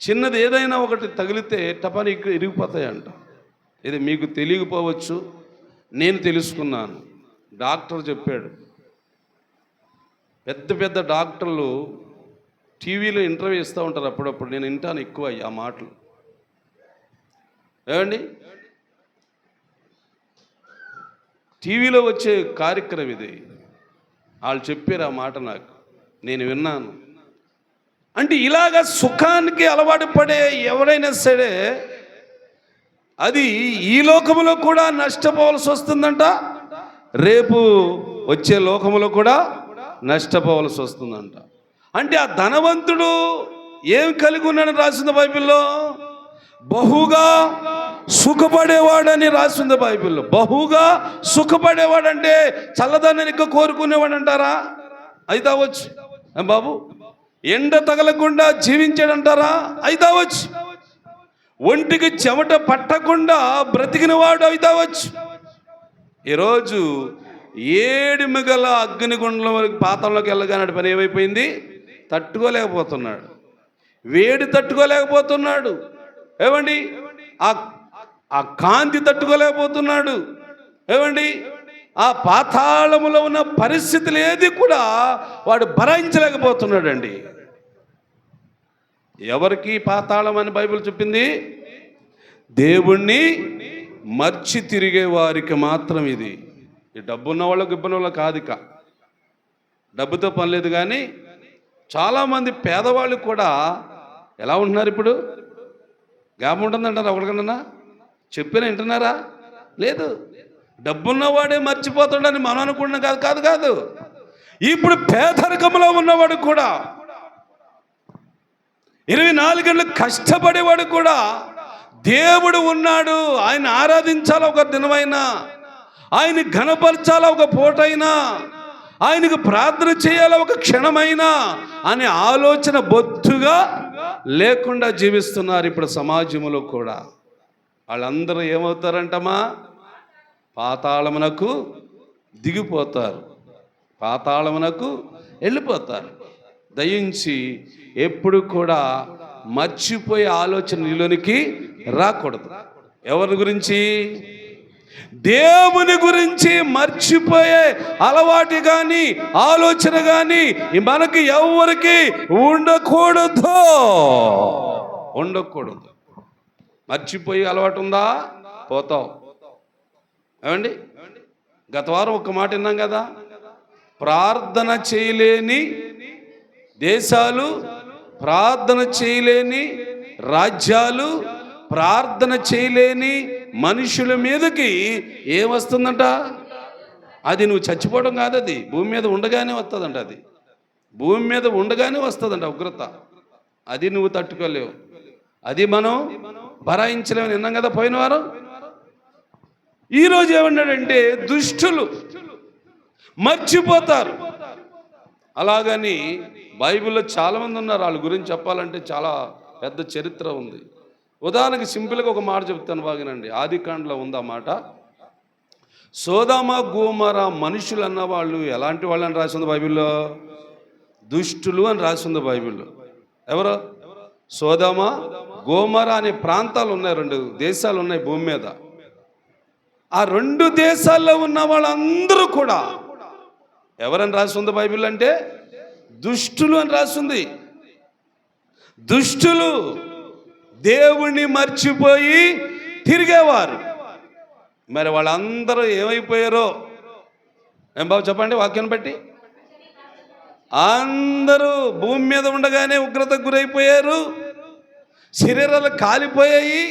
చిన్నది ఏదైనా ఒకటి తగిలితే టపాని ఇరిగిపోతాయంట. ఇది మీకు తెలియకపోవచ్చు, నేను తెలుసుకున్నాను. డాక్టర్ చెప్పాడు. పెద్ద పెద్ద డాక్టర్లు టీవీలో ఇంటర్వ్యూ ఇస్తూ ఉంటారు అప్పుడప్పుడు. నేను వింటాను ఎక్కువ ఆ మాటలు. ఏమండి, టీవీలో వచ్చే కార్యక్రమం ఇది. వాళ్ళు చెప్పారు ఆ మాట, నాకు నేను విన్నాను. అంటే ఇలాగ సుఖానికి అలవాటు పడే ఎవరైనా సరే అది ఈ లోకములో కూడా నష్టపోవాల్సి వస్తుందంట, రేపు వచ్చే లోకములో కూడా నష్టపోవాల్సి వస్తుందంట. అంటే ఆ ధనవంతుడు ఏం కలిగి ఉన్నాడని రాసింది బైబిల్లో? బహుగా సుఖపడేవాడని రాసింది బైబిల్లో. బహుగా సుఖపడేవాడంటే చల్లదాన్ని ఇంకా కోరుకునేవాడు అంటారా? అయితే అవ్వచ్చు. బాబు, ఎండ తగలకుండా జీవించాడంటారా? అయితే అవ్వచ్చు. ఒంటికి చెమట పట్టకుండా బ్రతికినవాడు అయితే అవ్వచ్చు. ఈరోజు ఏడుమిగల అగ్నిగుండం వరకు పాతంలోకి వెళ్ళగానే పని ఏమైపోయింది? తట్టుకోలేకపోతున్నాడు, వేడి తట్టుకోలేకపోతున్నాడు, ఏమండి ఆ కాంతి తట్టుకోలేకపోతున్నాడు, ఏమండి ఆ పాతాళములో ఉన్న పరిస్థితులు ఏది కూడా వాడు భరించలేకపోతున్నాడండి. ఎవరికి పాతాళం అని బైబిల్ చెప్పింది? దేవుణ్ణి మర్చి తిరిగే వారికి మాత్రం ఇది. ఈ డబ్బున్న వాళ్ళకి ఇబ్బంది వాళ్ళకి కాదు. ఇక డబ్బుతో పని లేదు. కానీ చాలామంది పేదవాళ్ళు కూడా ఎలా ఉంటున్నారు ఇప్పుడు? జ్ఞాపకం ఉంటుందంటారా? ఒకటికన్నా చెప్పినా వింటున్నారా? లేదు. డబ్బున్నవాడే మర్చిపోతాడని మనం అనుకుంటున్నాం. కాదు కాదు కాదు ఇప్పుడు పేదరికంలో ఉన్నవాడు కూడా, 24 గంటలు కష్టపడేవాడు కూడా దేవుడు ఉన్నాడు, ఆయన ఆరాధించాలా ఒక దినమైనా, ఆయన ఘనపరచాలా ఒక పూటైనా, ఆయనకు ప్రార్థన చేయాలా ఒక క్షణమైనా అనే ఆలోచన బొత్తుగా లేకుండా జీవిస్తున్నారు ఇప్పుడు సమాజంలో కూడా. వాళ్ళందరూ ఏమవుతారంటమా? పాతాళమునకు దిగిపోతారు, పాతాళమునకు వెళ్ళిపోతారు. దయించి ఎప్పుడు కూడా మర్చిపోయే ఆలోచన నీలోనికి రాకూడదు. ఎవరి గురించి? దేవుని గురించి మర్చిపోయే అలవాటు కానీ ఆలోచన కానీ మనకి ఎవరికి ఉండకూడదు. మర్చిపోయే అలవాటు ఉందా? పోతావు. ఏమండి, గత వారం ఒక మాట విన్నాం కదా, ప్రార్థన చేయలేని దేశాలు, ప్రార్థన చేయలేని రాజ్యాలు, ప్రార్థన చేయలేని మనుషుల మీదకి ఏమొస్తుందంట? అది నువ్వు చచ్చిపోవడం కాదు, అది భూమి మీద ఉండగానే వస్తుందంట. అది భూమి మీద ఉండగానే వస్తుందంట ఉగ్రత. అది నువ్వు తట్టుకోలేవు, అది మనం భరాయించలేమని విన్నాం కదా పోయిన వారం. ఈరోజు ఏమన్నాడంటే దుష్టులు మర్చిపోతారు. అలాగని బైబిల్లో చాలామంది ఉన్నారు, వాళ్ళ గురించి చెప్పాలంటే చాలా పెద్ద చరిత్ర ఉంది. ఉదాహరణకి సింపుల్గా ఒక మాట చెప్తాను, బాగానండి. ఆదికాండలో ఉంది ఆ మాట. సోదమ గోమర మనుషులు అన్న వాళ్ళు ఎలాంటి వాళ్ళు అని రాసింది బైబిల్లో? దుష్టులు అని రాసింది బైబిల్లో. ఎవరు? సోదమ గోమర అనే ప్రాంతాలు ఉన్నాయి, 2 దేశాలు ఉన్నాయి భూమి మీద. ఆ 2 దేశాల్లో ఉన్న వాళ్ళందరూ కూడా ఎవరని రాసింది బైబిల్ అంటే? దుష్టులు అని రాసింది. దుష్టులు, దేవుణ్ణి మర్చిపోయి తిరిగేవారు. మరి వాళ్ళందరూ ఏమైపోయారో ఏం బాబు చెప్పండి వాక్యాన్ని బట్టి? అందరూ భూమి మీద ఉండగానే ఉగ్రతకు గురైపోయారు, శరీరాలు కాలిపోయాయి.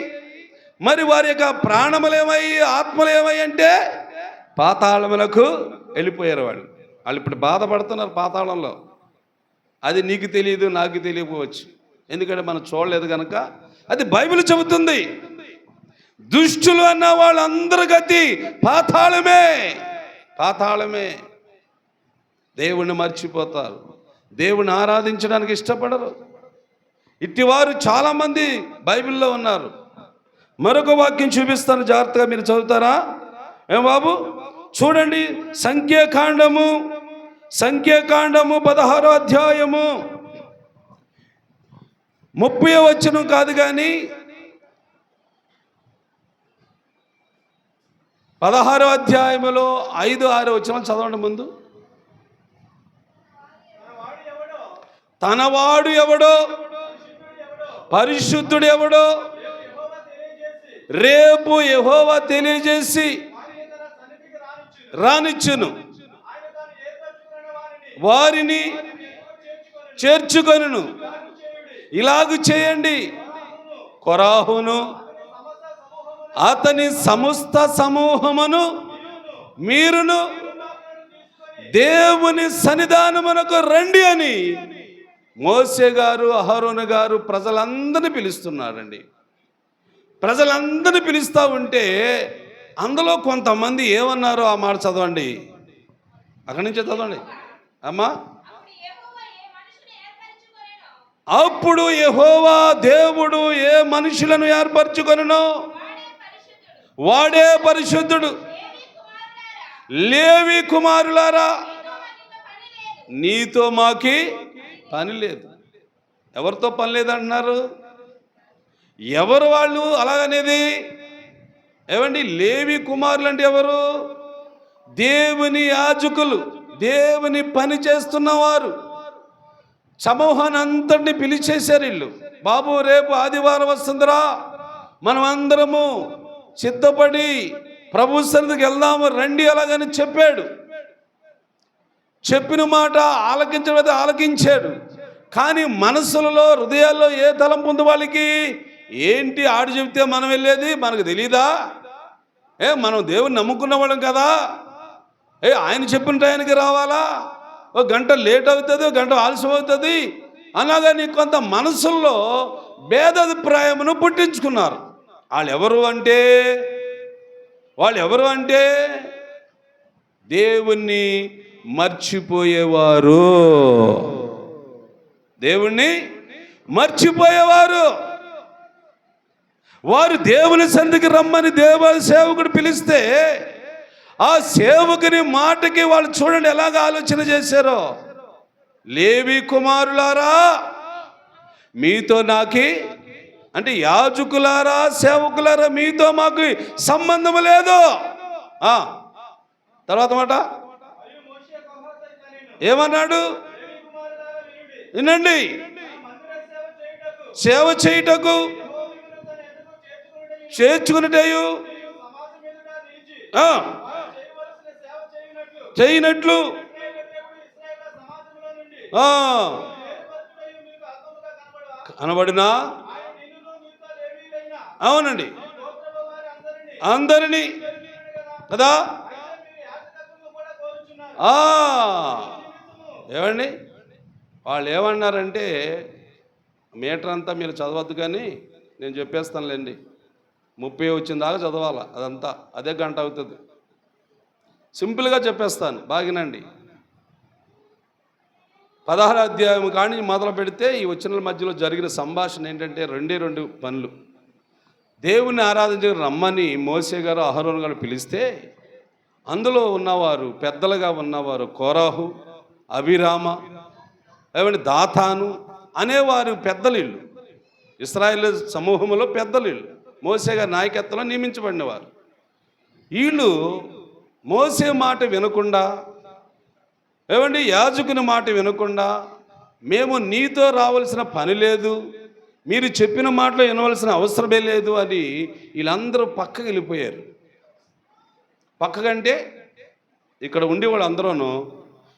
మరి వారి యొక్క ప్రాణములేమయ్యి, ఆత్మలేమయ్యి అంటే పాతాళములకు వెళ్ళిపోయారు. వాళ్ళు ఇప్పుడు బాధపడుతున్నారు పాతాళంలో. అది నీకు తెలియదు, నాకు తెలియకపోవచ్చు, ఎందుకంటే మనం చూడలేదు కనుక. అది బైబిల్ చెబుతుంది. దుష్టులు అన్న వాళ్ళందరి గతి పాతాళమే, పాతాళమే. దేవుణ్ణి మర్చిపోతారు, దేవుణ్ణి ఆరాధించడానికి ఇష్టపడరు. ఇట్టివారు చాలామంది బైబిల్లో ఉన్నారు. మరొక వాక్యం చూపిస్తాను, జాగ్రత్తగా మీరు చదువుతారా? ఏం బాబు చూడండి, సంఖ్యాకాండము 16వ అధ్యాయము 30వ వచనం కాదు కానీ 16వ అధ్యాయములో 5, 6 వచనాలు చదవండి ముందు. తనవాడు ఎవడో, పరిశుద్ధుడు ఎవడో రేపు యెహోవా తెలియజేసి రానిచ్చును, వారిని చేర్చుకొనును. ఇలాగు చేయండి, కొరాహును అతని సమస్త సమూహమును మీరును దేవుని సన్నిధానమునకు రండి అని మోసే గారు అహరోను గారు ప్రజలందరినీ పిలుస్తున్నారండి. ప్రజలందరినీ పిలుస్తూ ఉంటే అందులో కొంతమంది ఏమన్నారో ఆ మాట చదవండి, అక్కడి నుంచే చదవండి అమ్మా. అప్పుడు యెహోవా దేవుడు ఏ మనుషులను ఏర్పరచుకొనునో వాడే పరిశుద్ధుడు. లేవి కుమారులారా, నీతో మాకి పని లేదు. ఎవరితో పని లేదంటున్నారు? ఎవరు వాళ్ళు అలాగనేది? ఏమండి, లేవి కుమారులు అంటే ఎవరు? దేవుని యాజకులు, దేవుని పని చేస్తున్నవారు. సమూహాన్ని అంతటిని పిలిచేశారు వీళ్ళు. బాబు రేపు ఆదివారం వస్తుందిరా, మనం అందరము సిద్ధపడి ప్రభు సన్నిధికి వెళ్దాము రండి అలాగని చెప్పాడు. చెప్పిన మాట ఆలకించడం ఆలకించాడు. కానీ మనసులలో హృదయాల్లో ఏ తలంపు ఉంది వాళ్ళకి? ఏంటి ఆడు చెబితే మనం వెళ్ళేది? మనకు తెలీదా? మనం దేవుని నమ్ముకున్న వాళ్ళం కదా, ఆయన చెప్పిన టైంకి రావాలా, ఒక గంట లేట్ అవుతుంది, ఒక గంట ఆలస్యం అవుతుంది అలాగని కొంత మనసుల్లో భేదాభిప్రాయమును పుట్టించుకున్నారు. వాళ్ళు ఎవరు అంటే దేవుణ్ణి మర్చిపోయేవారు. దేవుణ్ణి మర్చిపోయేవారు. వారు దేవుని సన్నిధికి రమ్మని దేవ సేవకుడు పిలిస్తే ఆ సేవకుని మాటకి వాళ్ళు చూడండి ఎలాగ ఆలోచన చేశారో. లేవి కుమారులారా, మీతో నాకి అంటే యాజకులారా, సేవకులారా, మీతో మాకు సంబంధం లేదు. తర్వాత మాట ఏమన్నాడు వినండి, సేవ చేయుటకు చేర్చుకునేటయు చేయనట్లు కనబడినా, అవునండి, అందరినీ కదా. ఏమండి, వాళ్ళు ఏమన్నారంటే, మీటర్ అంతా మీరు చదవద్దు కానీ నేను చెప్పేస్తానులేండి, 30 వచ్చిన దాకా చదవాలా, అదంతా అదే గంట అవుతుంది. సింపుల్గా చెప్పేస్తాను, బాగినండి. 16వ అధ్యాయం కానీ మొదలు పెడితే ఈ వచనాల మధ్యలో జరిగిన సంభాషణ ఏంటంటే 2 పనులు. దేవుని ఆరాధించ రమ్మని మోసే గారు అహరోను గారు పిలిస్తే అందులో ఉన్నవారు పెద్దలుగా ఉన్నవారు కోరాహు, అభిరామ, ఏమంటే దాతాను అనేవారు పెద్దలిళ్ళు. ఇశ్రాయేల్ సమూహంలో పెద్దలిళ్ళు మోసే గారి నాయకత్వంలో నియమించబడినవారు. వీళ్ళు మోసే మాట వినకుండా, ఏమండి యాజకుని మాట వినకుండా, మేము నీతో రావాల్సిన పని లేదు, మీరు చెప్పిన మాటలో వినవలసిన అవసరమే లేదు అని వీళ్ళందరూ పక్కకి వెళ్ళిపోయారు. పక్కకంటే ఇక్కడ ఉండేవాళ్ళు అందరూనూ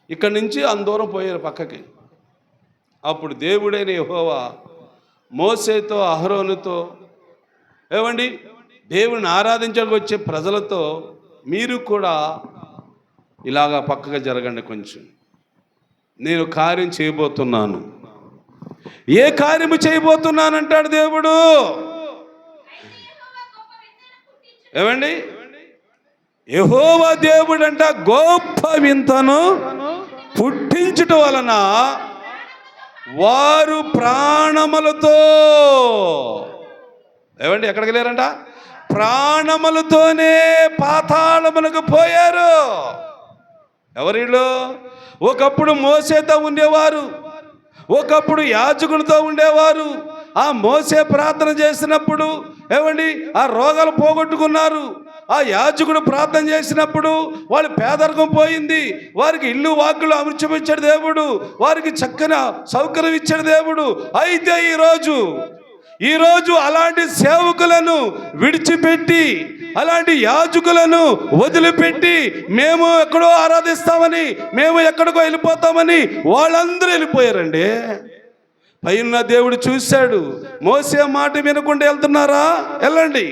ఇక్కడి నుంచి అందూరం పోయారు పక్కకి. అప్పుడు దేవుడైన యెహోవా మోసేతో అహరోనుతో, ఏమండి దేవుని ఆరాధించడానికి వచ్చే ప్రజలతో మీరు కూడా ఇలాగా పక్కగా జరగండి, కొంచెం నేను కార్యం చేయబోతున్నాను. ఏ కార్యము చేయబోతున్నానంటాడు దేవుడు. ఏమండి, యెహోవా దేవుడు అంట గొప్ప వింతను పుట్టించుట వలన వారు ప్రాణములతో, ఏమండి ఎక్కడికి లేరంట, ప్రాణములతోనే పాతాళమునకు పోయారు. ఎవరిలో? ఒకప్పుడు మోసేతో ఉండేవారు, ఒకప్పుడు యాజకునితో ఉండేవారు. ఆ మోసే ప్రార్థన చేసినప్పుడు ఏమండి ఆ రోగాలు పోగొట్టుకున్నారు. ఆ యాజకుడు ప్రార్థన చేసినప్పుడు వాళ్ళ పేదరికం పోయింది. వారికి ఇల్లు వాకులు అమర్చిపించాడు దేవుడు, వారికి చక్కని సౌకర్యం ఇచ్చాడు దేవుడు. అయితే ఈరోజు అలాంటి సేవకులను విడిచిపెట్టి, అలాంటి యాజకులను వదిలిపెట్టి మేము ఎక్కడో ఆరాధిస్తామని, మేము ఎక్కడికో వెళ్ళిపోతామని వాళ్ళందరూ వెళ్ళిపోయారండి. పైన దేవుడు చూశాడు, మోసే మాట వినకుండా వెళ్తున్నారా, వెళ్ళండి.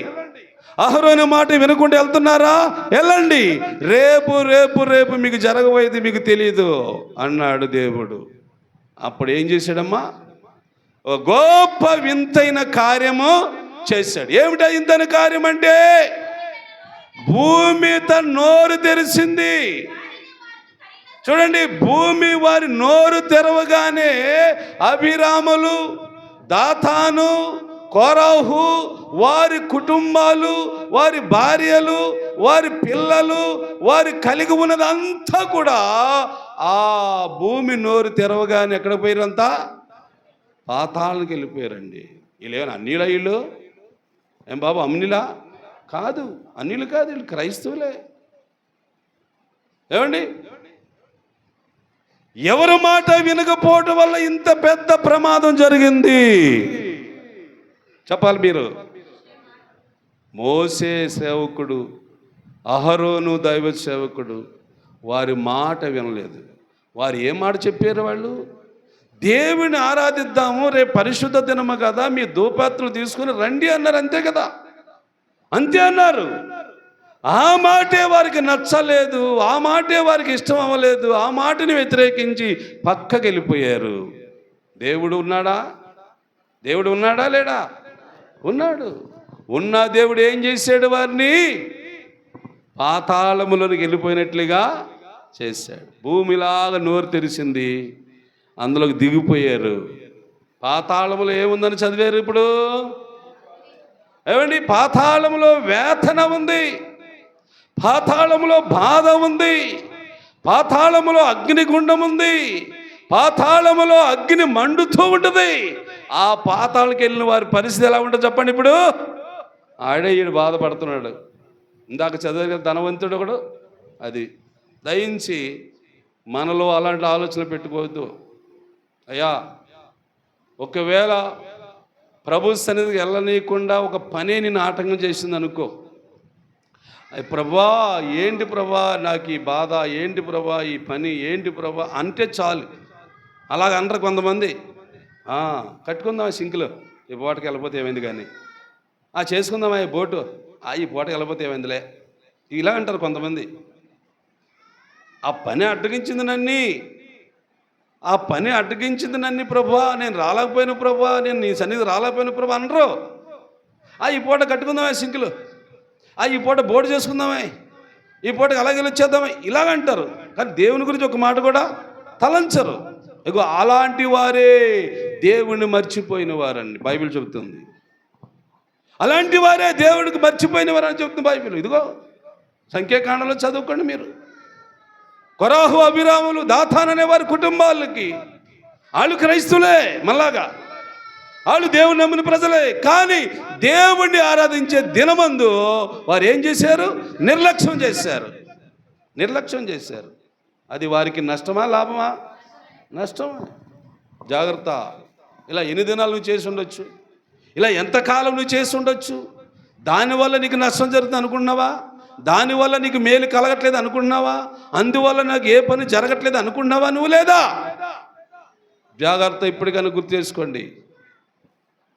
అహరోను మాట వినకుండా వెళ్తున్నారా, వెళ్ళండి. రేపు రేపు రేపు మీకు జరగబోయేది మీకు తెలీదు అన్నాడు దేవుడు. అప్పుడు ఏం చేశాడమ్మా? ఒక గొప్ప వింతైన కార్యము చేశాడు. ఏమిటా వింతైన కార్యం అంటే? భూమి తన నోరు తెరిచింది. చూడండి, భూమి వారి నోరు తెరవగానే అభిరాములు, దాతాను, కోరాహు, వారి కుటుంబాలు, వారి భార్యలు, వారి పిల్లలు, వారి కలిగి ఉన్నదంతా కూడా ఆ భూమి నోరు తెరవగానే ఎక్కడ పోయారంతా? పాతాళానికి వెళ్ళిపోయారండి. వీళ్ళేమైనా అన్నిలా? వీళ్ళు ఏం బాబు అమ్నిలా? కాదు, అన్నిలు కాదు, వీళ్ళు క్రైస్తవులే. ఏమండి, ఎవరి మాట వినకపోవటం వల్ల ఇంత పెద్ద ప్రమాదం జరిగింది. చెప్పాలి మీరు. మోసే సేవకుడు, అహరోను దైవ సేవకుడు, వారి మాట వినలేదు. వారు ఏం మాట చెప్పారు? వాళ్ళు దేవుని ఆరాధిద్దాము, రేపు పరిశుద్ధ దినము కదా, మీ ధూపాత్రులు తీసుకుని రండి అన్నారు. అంతే కదా, అంతే అన్నారు. ఆ మాటే వారికి నచ్చలేదు, ఆ మాటే వారికి ఇష్టం అవ్వలేదు, ఆ మాటని వ్యతిరేకించి పక్కకి వెళ్ళిపోయారు. దేవుడు ఉన్నాడా? దేవుడు ఉన్నాడా లేడా? ఉన్నాడు. ఉన్న దేవుడు ఏం చేశాడు? వారిని పాతాళములోనికి వెళ్ళిపోయినట్లుగా చేశాడు. భూమిలాగా నోరు తెరిచింది, అందులోకి దిగిపోయారు. పాతాళములో ఏముందని చదివారు ఇప్పుడు? ఏమండి, పాతాళములో వేదన ఉంది, పాతాళములో బాధ ఉంది, పాతాళములో అగ్నిగుండం ఉంది, పాతాళములో అగ్ని మండుతూ ఉంటుంది. ఆ పాతాళకి వెళ్ళిన వారి పరిస్థితి ఎలా ఉంటుంది చెప్పండి. ఇప్పుడు ఆడే ఈడు బాధపడుతున్నాడు. ఇందాక చదివారు కదా ధనవంతుడు ఒకడు. అది దయించి మనలో అలాంటి ఆలోచనలు పెట్టుకోవద్దు. అయ్యా, ఒకవేళ ప్రభు సన్నిధికి వెళ్ళనీయకుండా ఒక పనే నిన్ను ఆటంకం చేసింది అనుకో, ప్రభా ఏంటి ప్రభా నాకు ఈ బాధ, ఏంటి ప్రభా ఈ పని, ఏంటి ప్రభా అంటే చాలు. అలాగ అంటారు కొంతమంది. కట్టుకుందాం సింకులు, ఈ పూటకి వెళ్ళిపోతే ఏమైంది, కానీ చేసుకుందామా ఈ బోటు, ఈ పూటకి వెళ్ళిపోతే ఏమైందిలే, ఇలా అంటారు కొంతమంది. ఆ పని అడ్డగించింది నన్ను, ఆ పని అడ్డగించింది నన్ను ప్రభా, నేను రాలేకపోయిన ప్రభా, నేను నీ సన్నిధి రాలేకపోయిన ప్రభా అనరు. ఈ పూట కట్టుకుందామా సింకులు, ఈ పూట బోటు చేసుకుందామే, ఈ పూటకి అలాగే వచ్చేద్దామే, ఇలాగంటారు. కానీ దేవుని గురించి ఒక మాట కూడా తలంచరు. ఇగో అలాంటి వారే దేవుణ్ణి మర్చిపోయిన వారండి బైబిల్ చెబుతుంది. అలాంటి వారే దేవుడికి మర్చిపోయిన వారని చెబుతుంది బైబిల్. ఇదిగో సంఖ్యాకాండంలో చదువుకోండి మీరు. కొరాహు, అభిరాములు, దాతాన్ అనే వారి కుటుంబాలకి వాళ్ళు క్రైస్తులే, మళ్ళాగా వాళ్ళు దేవుని నమ్మిన ప్రజలే. కానీ దేవుణ్ణి ఆరాధించే దినమందు వారు ఏం చేశారు? నిర్లక్ష్యం చేశారు. నిర్లక్ష్యం చేశారు. అది వారికి నష్టమా లాభమా? నష్టమా. జాగ్రత్త. ఇలా ఎన్ని దినాలు నువ్వు చేసి ఉండొచ్చు, ఇలా ఎంతకాలం నువ్వు చేసి ఉండొచ్చు. దానివల్ల నీకు నష్టం జరుగుతుంది అనుకున్నావా? దానివల్ల నీకు మేలు కలగట్లేదు అనుకుంటున్నావా? అందువల్ల నాకు ఏ పని జరగట్లేదు అనుకుంటున్నావా నువ్వు? లేదా? జాగ్రత్త. ఇప్పటికైనా గుర్తు చేసుకోండి.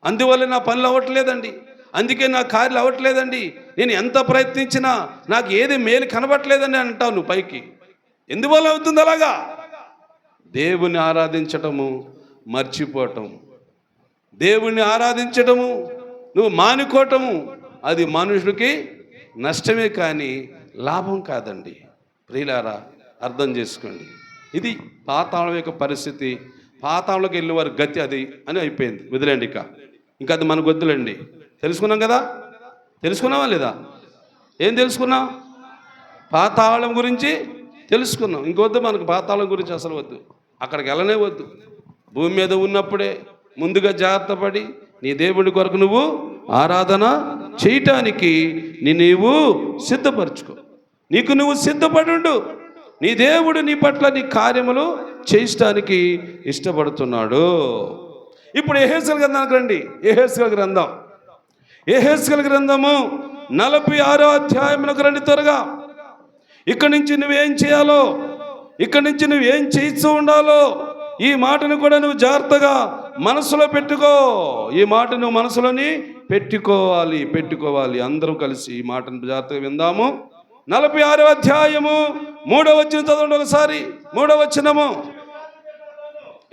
అందువల్ల నా పనులు అవ్వట్లేదండి, అందుకే నా కార్యలు అవ్వట్లేదండి, నేను ఎంత ప్రయత్నించినా నాకు ఏది మేలు కనబట్లేదని అంటావు నువ్వు పైకి. ఎందువల్ల అవుతుంది అలాగా? దేవుని ఆరాధించటము మర్చిపోవటం, దేవుణ్ణి ఆరాధించటము నువ్వు మానుకోవటము, అది మనుషుడికి నష్టమే కానీ లాభం కాదండి. ప్రియులారా, అర్థం చేసుకోండి. ఇది పాతాళం యొక్క పరిస్థితి. పాతాళంలోకి వెళ్ళే వారి గతి అది అని అయిపోయింది. వదిలేండి. ఇంకా అది మనకు వద్దులేండి. తెలుసుకున్నాం కదా? తెలుసుకున్నావా లేదా? ఏం తెలుసుకున్నాం? పాతాళం గురించి తెలుసుకున్నాం. ఇంకొద్దు మనకు పాతాళం గురించి అసలు వద్దు, అక్కడికి వెళ్ళనే వద్దు. భూమి మీద ఉన్నప్పుడే ముందుగా జాగ్రత్త పడి నీ దేవుడి కొరకు నువ్వు ఆరాధన చేయటానికి నీవు సిద్ధపరచుకో. నీకు నువ్వు సిద్ధపడుండు. నీ దేవుడు నీ పట్ల నీ కార్యములు చేయించడానికి ఇష్టపడుతున్నాడు. ఇప్పుడు యెహెజ్కేలు గ్రంథానికి రండి. యెహెజ్కేలు గ్రంథము 46వ అధ్యాయమునకు రండి త్వరగా. ఇక్కడి నుంచి నువ్వేం చేయాలో, ఇక్కడి నుంచి నువ్వేం చేయిస్తూ ఉండాలో ఈ మాటను కూడా నువ్వు జాగ్రత్తగా మనసులో పెట్టుకో. ఈ మాట నువ్వు మనసులోని పెట్టుకోవాలి. అందరం కలిసి ఈ మాటను జాగ్రత్తగా విందాము. 46వ అధ్యాయము 3వ వచనం చదవండి ఒకసారి. 3వ వచనము.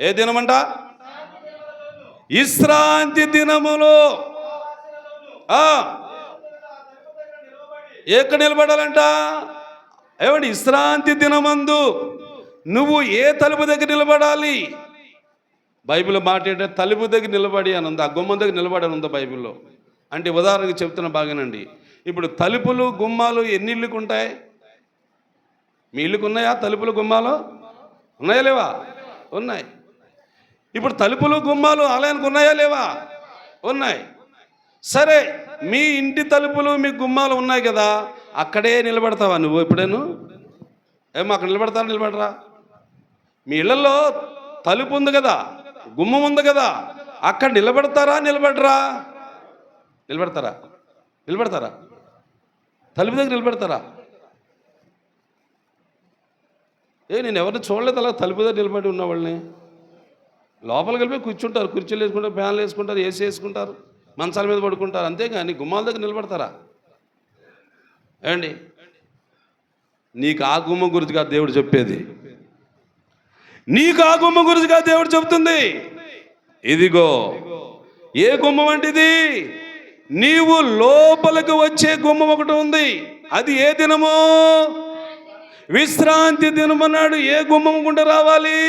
ఏ దినమంట? విశ్రాంతి దినములో. ఎక్కడ నిలబడాలంట? ఏమండి, విశ్రాంతి దినమందు నువ్వు ఏ తలుపు దగ్గర నిలబడాలి? బైబిల్ మాట ఏంటంటే తలుపు దగ్గర నిలబడి అని ఉంది, ఆ గుమ్మం దగ్గర నిలబడి అని ఉంది బైబిల్లో. అంటే ఉదాహరణకి చెప్తున్న బాగానండి. ఇప్పుడు తలుపులు గుమ్మాలు ఎన్ని ఇళ్ళకు ఉంటాయి? మీ ఇళ్ళకు ఉన్నాయా తలుపులు గుమ్మాలు? ఉన్నాయా లేవా? ఉన్నాయి. ఇప్పుడు తలుపులు గుమ్మాలు ఆలయానికి ఉన్నాయా లేవా? ఉన్నాయి. సరే, మీ ఇంటి తలుపులు మీ గుమ్మాలు ఉన్నాయి కదా, అక్కడే నిలబడతావా నువ్వు ఎప్పుడేను? ఏమో అక్కడ నిలబడరా? మీ ఇళ్లలో తలుపు ఉంది కదా, గుమ్మం ఉంది కదా, అక్కడ నిలబడతారా? నిలబడతారా? తలుపు దగ్గర నిలబడతారా? నేను ఎవరిని చూడలేదు అలా తలుపు దగ్గర నిలబడి ఉన్న వాళ్ళని. లోపలికి వెళ్ళిపోయి కూర్చుంటారు, కుర్చీలు వేసుకుంటారు, ఫ్యాన్లు వేసుకుంటారు, ఏసీ వేసుకుంటారు, మంచాల మీద పడుకుంటారు, అంతేగాని గుమ్మాల దగ్గర నిలబడతారా? ఏమండి, నీకు ఆ గుమ్మం గురించి కాదు దేవుడు చెప్పేది. నీకు ఆ గుమ్మం గురించి కాదు దేవుడు చెబుతుంది. ఇదిగో ఏ గుమ్మం అంటే ఇది? నీవు లోపలికి వచ్చే గుమ్మం ఒకటి ఉంది. అది ఏ దినము? విశ్రాంతి దినం అన్నాడు. ఏ గుమ్మం గుండా రావాలి?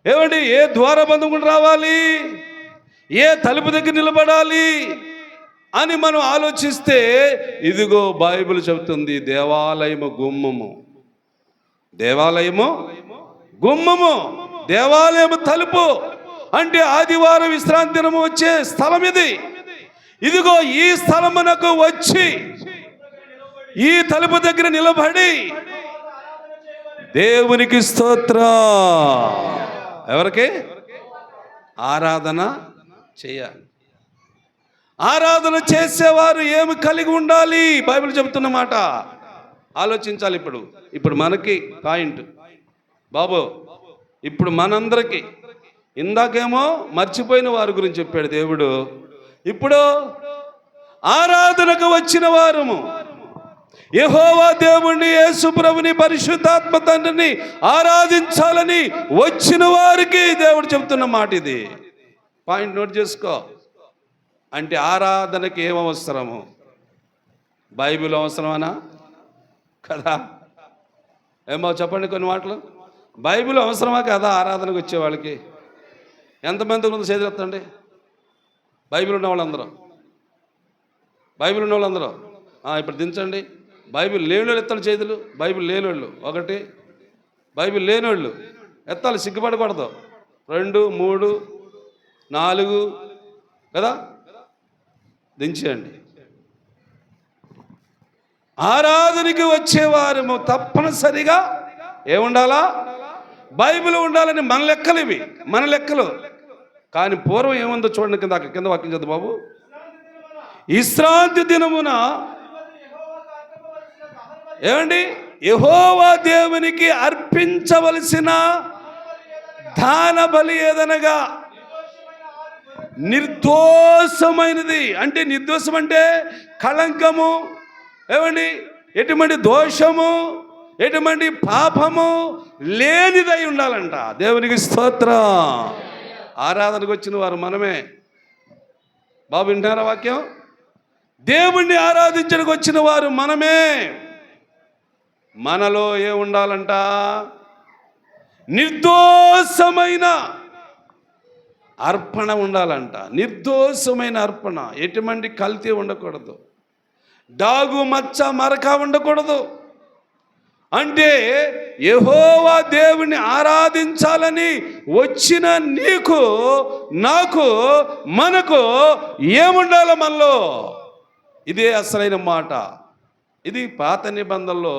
ఏమండి, ఏ ద్వారబంధం గుండా రావాలి? ఏ తలుపు దగ్గర నిలబడాలి అని మనం ఆలోచిస్తే, ఇదిగో బైబిల్ చెబుతుంది దేవాలయము గుమ్మము. దేవాలయము తలుపు అంటే ఆదివారం విశ్రాంతి దినము వచ్చే స్థలం ఇది. ఇదిగో ఈ స్థలమునకు వచ్చి ఈ తలుపు దగ్గర నిలబడి దేవునికి స్తోత్రం. ఎవరికి? ఆరాధన చేయాలి. ఆరాధన చేసేవారు ఏమి కలిగి ఉండాలి? బైబిల్ చెబుతున్న మాట ఆలోచించాలి. ఇప్పుడు మనకి పాయింట్ బాబు. ఇప్పుడు మనందరికీ, ఇందాకేమో మర్చిపోయిన వారి గురించి చెప్పాడు దేవుడు. ఇప్పుడు ఆరాధనకు వచ్చిన వారము, యెహోవా దేవుణ్ణి, యేసు ప్రభుని, పరిశుద్ధాత్మ తండ్రిని ఆరాధించాలని వచ్చిన వారికి దేవుడు చెబుతున్న మాట ఇది. పాయింట్ నోట్ చేసుకో. అంటే ఆరాధనకి ఏం అవసరము? బైబిల్ అవసరమనా కదా? ఏమో చెప్పండి కొన్ని మాటలు. బైబిల్ అవసరమా కదా ఆరాధనకు వచ్చే వాళ్ళకి? ఎంతమంది ముందు చేతులెత్తండి. బైబిల్ ఉన్న వాళ్ళందరూ ఇప్పుడు దించండి. బైబిల్ లేనివాళ్ళు ఎత్తాలి చేతులు. బైబిల్ లేనివాళ్ళు ఒకటి, బైబిల్ లేనివాళ్ళు ఎత్తాలి, సిగ్గుపడకూడదు. 2, 3, 4 కదా, దించేయండి. ఆరాధనకి వచ్చేవారు తప్పనిసరిగా ఏముండాలా? బైబిల్ ఉండాలని మన లెక్కలు. కానీ పూర్వం ఏముందో చూడండి, కింద వాక్యం చదువు బాబు. విశ్రాంతి దినమున ఏమండి, యెహోవా దేవునికి అర్పించవలసిన దాన బలి ఏదనగా నిర్దోషమైనది. అంటే నిర్దోషం అంటే కళంకము, ఏమండి, ఎటువంటి దోషము, ఎటువంటి పాపము లేనిదై ఉండాలంట. దేవునికి స్తోత్రం. ఆరాధనకు వచ్చిన వారు మనమే. బాబు వింటారా వాక్యం? దేవుణ్ణి ఆరాధించడానికి వచ్చిన వారు మనమే. మనలో ఏ ఉండాలంట? నిర్దోషమైన అర్పణ ఉండాలంట. నిర్దోషమైన అర్పణ, ఎటువంటి కల్తీ ఉండకూడదు, డాగు మచ్చ మరక ఉండకూడదు. అంటే యెహోవా దేవుని ఆరాధించాలని వచ్చిన నీకు, నాకు, మనకు ఏముండాలి మనలో? ఇదే అసలైన మాట. ఇది పాత నిబంధనలో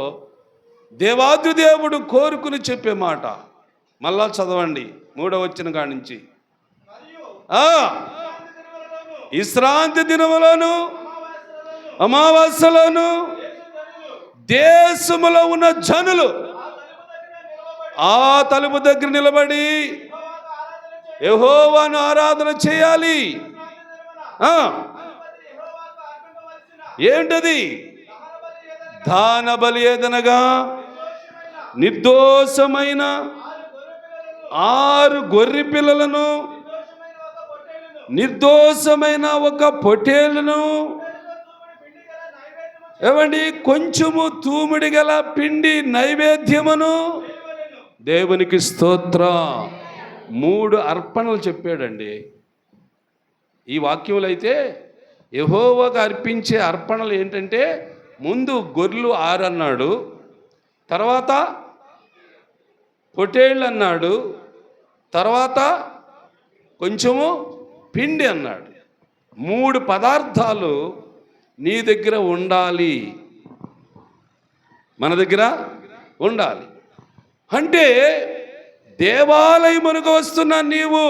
దేవాది దేవుడు కోరుకుని చెప్పే మాట. మళ్ళా చదవండి 3వ వచనం కాడి నుంచి. విశ్రాంతి దినములను, అమావాస్యలోను దేశములో ఉన్న జనులు ఆ తలుపు దగ్గర నిలబడి యెహోవాను ఆరాధన చేయాలి. ఏంటది? దాన బలి ఏదనగా నిర్దోషమైన 6 గొర్రె పిల్లలను, నిర్దోషమైన ఒక పొట్టేలును, ఏమండి కొంచెము తూమిడి గల పిండి నైవేద్యమును. దేవునికి స్తోత్రం. 3 అర్పణలు చెప్పాడండి. ఈ వాక్యంలో అయితే యెహోవాకు అర్పించే అర్పణలు ఏంటంటే, ముందు గొర్రెలు 6 అన్నాడు, తర్వాత పొట్టేళ్ళు అన్నాడు, తర్వాత కొంచెము పిండి అన్నాడు. 3 పదార్థాలు నీ దగ్గర ఉండాలి, మన దగ్గర ఉండాలి. అంటే దేవాలయమునకు వస్తున్న నీవు,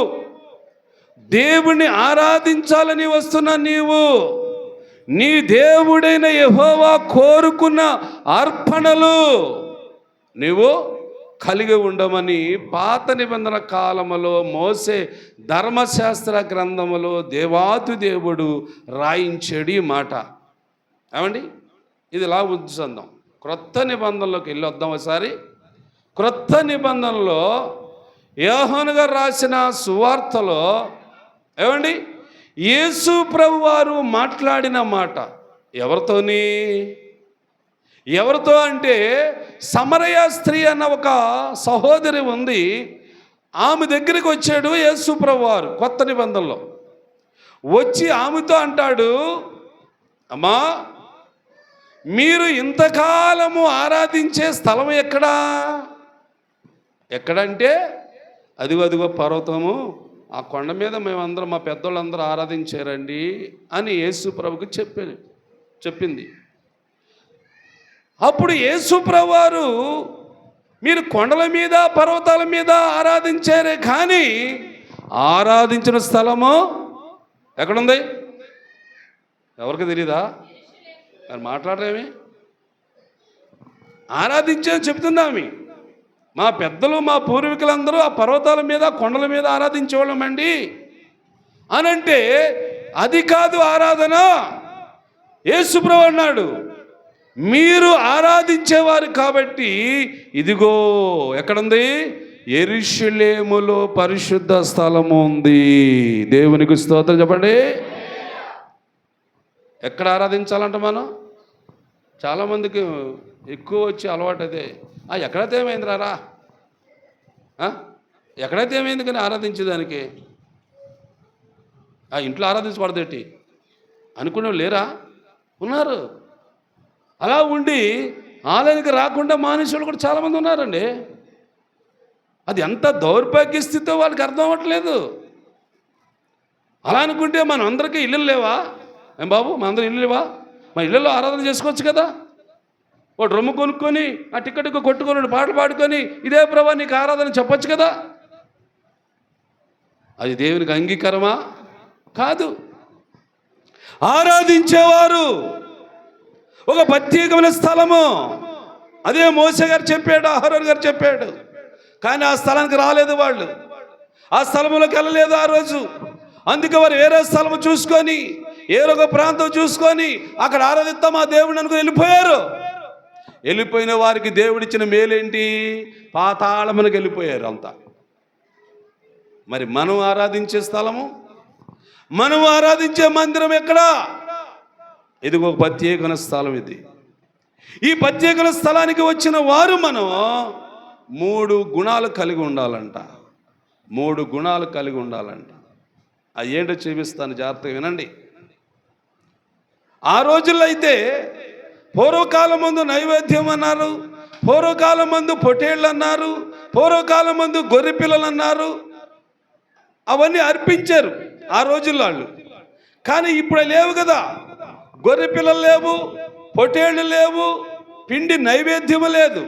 దేవుణ్ణి ఆరాధించాలని వస్తున్న నీవు, నీ దేవుడైన యెహోవా కోరుకున్న అర్పణలు నీవు కలిగి ఉండమని పాత నిబంధన కాలములో మోసే ధర్మశాస్త్ర గ్రంథములో దేవాతి దేవుడు రాయించాడు ఈ మాట. ఏమండి, ఇది ఇలా ఉంచుందాం. క్రొత్త నిబంధనలోకి వెళ్ళి వద్దాం ఒకసారి. క్రొత్త నిబంధనలో యోహాను గారు రాసిన సువార్తలో ఏమండి యేసు ప్రభు వారు మాట్లాడిన మాట ఎవరితో అంటే, సమరయ స్త్రీ అన్న ఒక సహోదరి ఉంది, ఆమె దగ్గరికి వచ్చాడు యేసు ప్రభు వారు కొత్త నిబంధనలో. వచ్చి ఆమెతో అంటాడు, అమ్మా, మీరు ఇంతకాలము ఆరాధించే స్థలం ఎక్కడంటే, అదిగో పర్వతము, ఆ కొండ మీద మేమందరం, మా పెద్దోళ్ళందరూ ఆరాధించారండి అని యేసు ప్రభుకి చెప్పింది. అప్పుడు యేసు ప్రభు వారు, మీరు కొండల మీద పర్వతాల మీద ఆరాధించారే, కానీ ఆరాధించిన స్థలము ఎక్కడుంది? ఎవరికి తెలీదా? మరి మాట్లాడరేమి? ఆరాధించేది చెప్తుందామి. మా పెద్దలు, మా పూర్వీకులందరూ ఆ పర్వతాల మీద కొండల మీద ఆరాధించేవాళ్ళమండి అనంటే, అది కాదు ఆరాధన. యేసు ప్రభు అన్నాడు, మీరు ఆరాధించేవారు కాబట్టి ఇదిగో ఎక్కడుంది? యెరూషలేములో పరిశుద్ధ స్థలము ఉంది. దేవునికి స్తోత్రం చెప్పండి. ఎక్కడ ఆరాధించాలంట? మనం చాలామందికి ఎక్కువ వచ్చే అలవాటు అదే. ఎక్కడైతే ఏమైంది రా, ఎక్కడైతే ఏమైంది కానీ ఆరాధించేదానికి, ఇంట్లో ఆరాధించకూడదేంటి అనుకునే లేరా? ఉన్నారు. అలా ఉండి ఆలయానికి రాకుండా మానేసేవాళ్ళు కూడా చాలామంది ఉన్నారండి. అది ఎంత దౌర్భాగ్య స్థితితో వాళ్ళకి అర్థం అవ్వట్లేదు. అలా అనుకుంటే మనం అందరికీ ఇల్లు లేవా? ఏం బాబు, మన అందరూ ఇల్లు లేవా? మా ఇళ్ళల్లో ఆరాధన చేసుకోవచ్చు కదా. ఓ డ్రమ్ము కొనుక్కొని ఆ టికెట్ కొట్టుకొని పాటలు పాడుకొని ఇదే ప్రభా నీకు ఆరాధన చెప్పొచ్చు కదా. అది దేవునికి అంగీకారమా? కాదు. ఆరాధించేవారు ఒక ప్రత్యేకమైన స్థలము, అదే మోసే గారు చెప్పాడు, అహరోను గారు చెప్పాడు. కానీ ఆ స్థలానికి రాలేదు వాళ్ళు, ఆ స్థలంలోకి వెళ్ళలేదు ఆ రోజు. అందుకే వారు వేరే స్థలము చూసుకొని, ఏరొక ప్రాంతం చూసుకొని అక్కడ ఆరాధిస్తాం ఆ దేవుడిని అనుకుని వెళ్ళిపోయారు. వెళ్ళిపోయిన వారికి దేవుడిచ్చిన మేలేంటి? పాతాళమునకు వెళ్ళిపోయారు అంతా. మరి మనం ఆరాధించే స్థలము, మనం ఆరాధించే మందిరం ఎక్కడా? ఇది ఒక ప్రత్యేకమైన స్థలం. ఈ ప్రత్యేకమైన స్థలానికి వచ్చిన వారు మనం 3 గుణాలు కలిగి ఉండాలంట. 3 గుణాలు కలిగి ఉండాలంట. అవి ఏంటో చూపిస్తాను, జాగ్రత్తగా వినండి. ఆ రోజుల్లో అయితే పూర్వకాలం ముందు నైవేద్యం అన్నారు, పూర్వకాలం ముందు పొట్టేళ్ళు అన్నారు, పూర్వకాలం ముందు గొర్రె పిల్లలు అన్నారు. అవన్నీ అర్పించారు ఆ రోజుల్లో వాళ్ళు. కానీ ఇప్పుడు లేవు కదా. గొర్రె పిల్లలు లేవు, పొట్టేళ్ళు లేవు, పిండి నైవేద్యము లేదు.